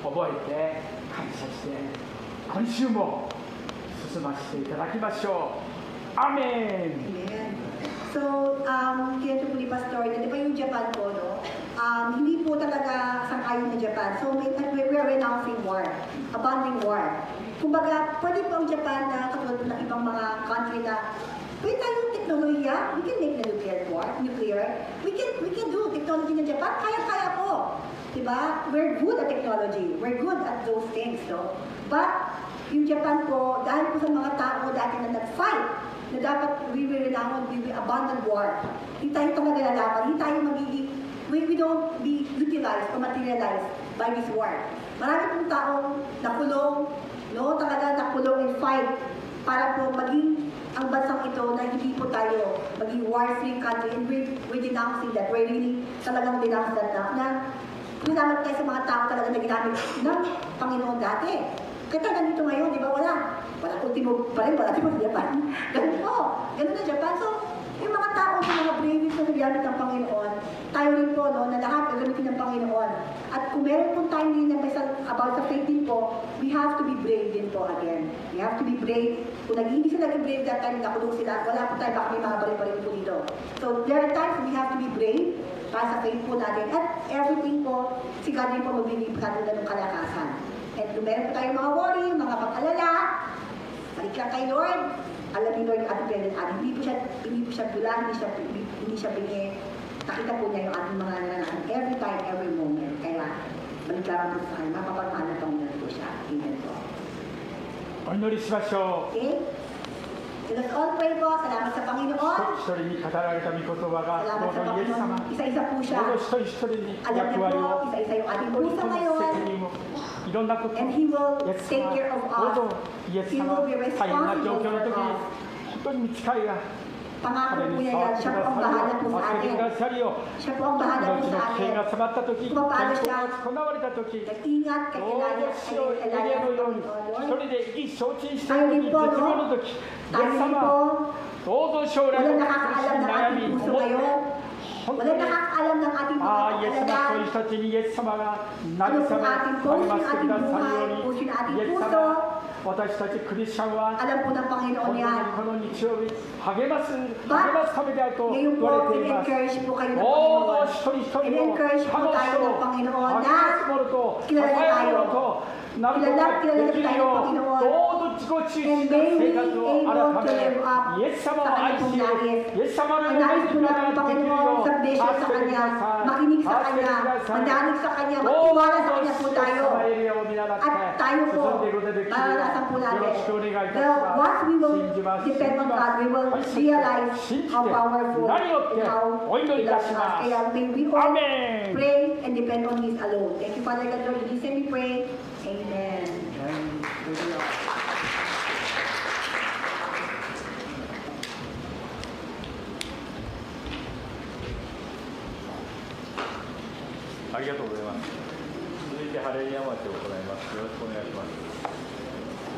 を覚えて感謝して今週も進ませていただきましょう。アーメン。So, kaya po ni Pastor, di ba yung Japan po, no? Hindi po talaga sang-ayon ng Japan. So, we're renouncing war, abandoning war. Kumbaga, pwede po ang Japan na katulad ng ibang mga country na pwede tayong teknolohiya, we can make the nuclear. We can do technology ng Japan, kaya-kaya po. Diba? We're good at technology. We're good at those things, no? But, yung Japan po, dahil po sa mga tao dati na nag-fight, na dapat we will abandon war. Hindi tayo talaga lalaban. Hindi tayo magiging, we don't be utilized or materialized by this war. Marami pong taong nakulong, no? Talaga nakulong and fight para po maging ang bansang ito na hindi po tayo maging war-free country, and we're denouncing that. We're really talagang denouncing that na ginamit tayo sa mga tao talaga na ginamit ng Panginoon dati. Kaya ganito ngayon, di ba? Wala ultimo pa rin, wala ultimo sa Japan. Ganun po, ganun na Japan. So, yung mga tao, yung mga braves na ginamit ng Panginoon, tayo rin po, no, na lahat gagamitin ng Panginoon. At kung meron pong time din na may about sa faith din po, we have to be brave din po again. We have to be brave. Kung hindi sila naging brave that time, nakulong sila, wala po tayo, baka may mga balik-balik po dito. So, there are times we have to be brave para sa faith po natin. At everything po, si God din po magbibigay sa atin ng kalakasan. And kung meron po tayong mga worry, mga pag-alala, balik lang kay Lord. Alam ni Lord yung ating pinag-alala. Hindi po siya bulan, hindi siya bingi. Nakita po niya yung ating mga nananaan every time, every moment. Kaya, balik lang po sa kanya. Mapapagmahal na Panginoon po siya. Amen po. お祈りしましょう。Okay? Let us all pray po. Salamat sa Panginoon. 一人に語られた御言葉が Salamat どう sa ぞイエス様 Panginoon. Isa-isa po ど siya. うぞ一人一人に Alam 役 niya 割 po, を isa-isa yung ating 本当に puso この ngayon. 責任をいろんなことを And He will イエス take 様 care of どう us. ぞイエス He 様 will be 大変な状 responsible 況の for 時に us. 本当に見つかりが Pangako 彼 po に niya 触 yan. ってく Siya だ po ang さり bahala po を sa 助けてく atin. ださりを Siya po ang bahala 命 po の sa 危険 atin. が迫った時健 Paano 康 siya? が損なわれた時 Nag-ingat kay どう Elijah しようエリアのように一人で意気消沈している時絶望の時イエス Tayo din 様 po, どうぞ将来 walang の苦し nakakaalam み ng 悩み ating 思 puso って ngayon. 本当 Walang に nakakaalam ng ating ああ、イエス様、そういう pagkakaalala. 人たちにイエス様が Ano 慰 po め、 ating 励 puso, ましてく ating ださる buhay, よう puso に、 na イエ ating ス puso. 様、私たちクリスチャンは、 Alam po ng 本 Panginoon 当に yan. この日曜日、励ますためであると Ngayon 言わ po, れています。 in-encourage po kayo ng どうぞ Panginoon. 一人一人の In-encourage 他 po の tayo 人 ng を Panginoon 励 na ますものと、支え kilala るもの tayo. と、なることができるよう、どうぞ自己中心な生活を改め、イエス様を愛し、イエス様のように生きることができるよう、助けてください。 makinig sa Kanya, mandanig sa Kanya, magtiwala sa Kanya po tayo. At tayo po, maranasan po natin. Once we will depend on God, we will realize how powerful and how He loves us. Kaya may we all pray and depend on His alone. Thank you, Father God, Lord. In Jesus' name we pray. Amen. ありがとうございます。続いてハレルヤマチを行います。よろしくお願いします。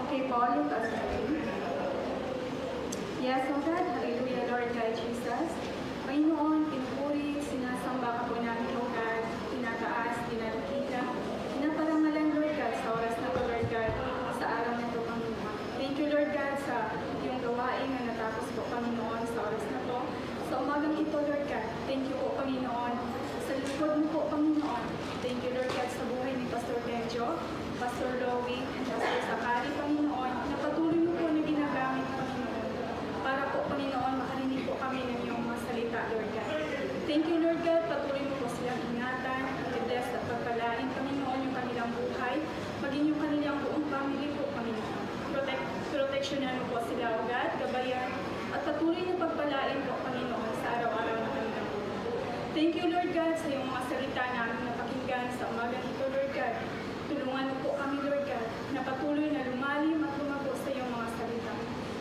Okay po, let us pray. Yes, O God, hallelujah, Lord God Jesus. Panginoon, pinupuri, sinasamba ka po namin, O God, tinataas, tinalakita, pinaparangalan, Lord God, sa oras na to, Lord God, sa araw na to, Panginoon. Thank you, Lord God, sa iyong gawain na natapos po, Panginoon, sa oras na to. Sa umagang ito, Lord God, thank you po, Panginoon. Sa likod mo po, Panginoon. Thank you, Lord God, sa buhay ni Pastor Benjo, Pastor Lowy, and Pastor Sakari, Panginoon, na patuloy mo po na ginagamit, Panginoon, para po, Panginoon, makarinig po kami ng iyong mga salita, Lord God. Thank you, Lord God, patuloy mo po silang ingatan, i-bless at pagpalain, Panginoon, yung kanilang buhay, maging yung kanilang buong family po, Panginoon. Proteksyonan mo po sila, O God, gabayan, at patuloy na pagpalain po, Panginoon, sa araw-araw na kanilang buhay. Thank you, Lord God, sa iyong mga salita namin na pakinggan sa umagang ito, Lord God. Tulungan mo po kami, Lord God, na patuloy na lumalim at lumago sa iyong mga salita.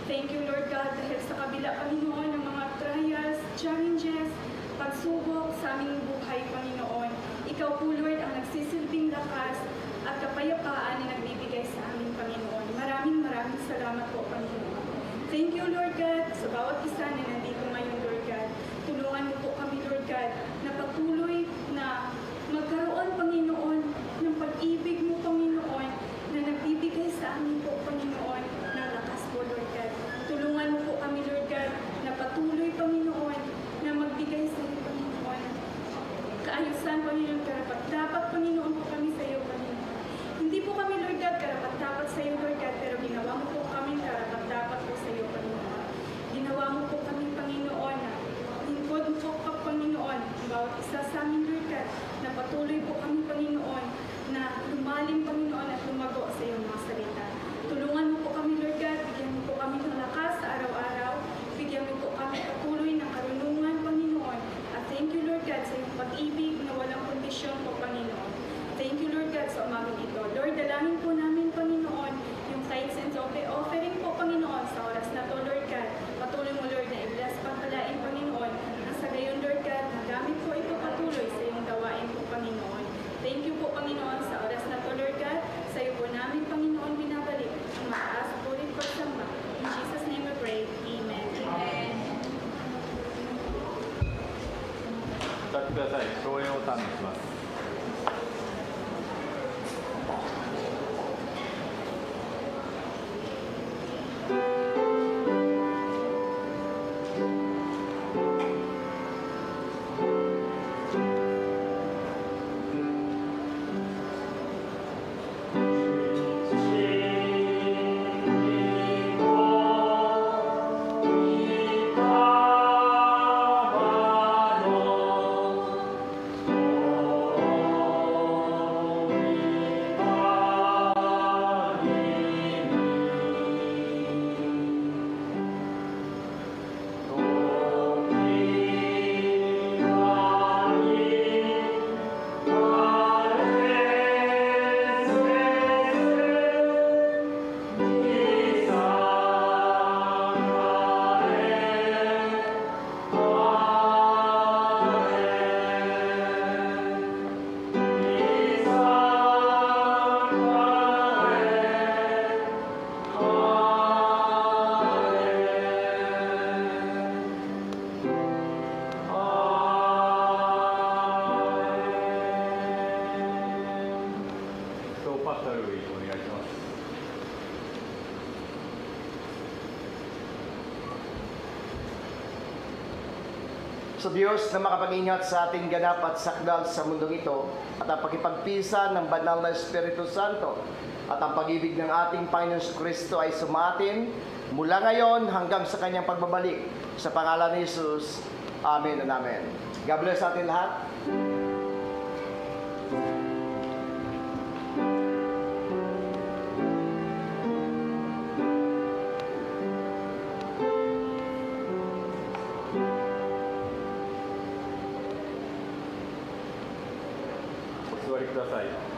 Thank you, Lord God, dahil sa kabila, Panginoon, ng mga trials, challenges, pagsubok sa aming buhay, Panginoon. Ikaw po, Lord, ang nagsisilbing lakas at kapayapaan na nagbibigay sa aming Panginoon. Maraming salamat po, Panginoon. Thank you, Lord God, sa bawat isa na nandito ngayon, Lord God. Tulungan mo po kami, Lord God, na patuloy na magkaroon, Panginoon, ng pag-ibig mo, Panginoon, na nagbibigay sa amin po, Panginoon, ng lakas po, Lord God. Tulungan mo po kami, Lord God, na patuloy, Panginoon, na magbigay sa iyo, Panginoon. Kaayusan, Panginoon, karapat-dapat, Panginoon, po kami sa iyo, Panginoon. Hindi po kami, Lord God, karapat-dapat sa iyo, Lord God, pero ginawa mo po kami karapat-dapat po sa iyo, Panginoon. Ginawa mo po kami, Panginoon, na lingkod mo po, Panginoon, ang bawat isa sa amin, Lord God, na patuloy po kami, Panginoon, na lumalim, Panginoon, at lumago sa iyong mga salita. Tulungan mo po kami, Lord God, bigyan mo po kami ng lakas sa araw-araw, bigyan mo po kami patuloy ng karunungan, Panginoon, at thank you, Lord God, sa iyong pag-ibig na walang kondisyon po, Panginoon. Thank you, Lord God, sa umagang ito. Lord, dalangin po namin, Panginoon, yung tithes and offering po, Panginoon, sa oras na to, Lord God. Patuloy mo, Lord, na i-bless pagpalain, Panginoon, na sa gayon, Lord God, magamit po ito patuloy sa iyong gawain po, Panginoon. Thank you po, Panginoon, sa oras na to, Lord God. Sa iyo po namin, Panginoon, binabalik ang mataas po rin pagsamba. In Jesus' name we pray. Amen. Amen. 歌ってください。唱演を賛美します。Sa Diyos na makapag-ingat sa ating ganap at sakdal sa mundong ito at ang pakipagpisa ng banal na Espiritu Santo at ang pag-ibig ng ating Panginoon Kristo ay sumatin mula ngayon hanggang sa kanyang pagbabalik. Sa pangalan ni Jesus, Amen and Amen. God bless atin lahat.お座りください。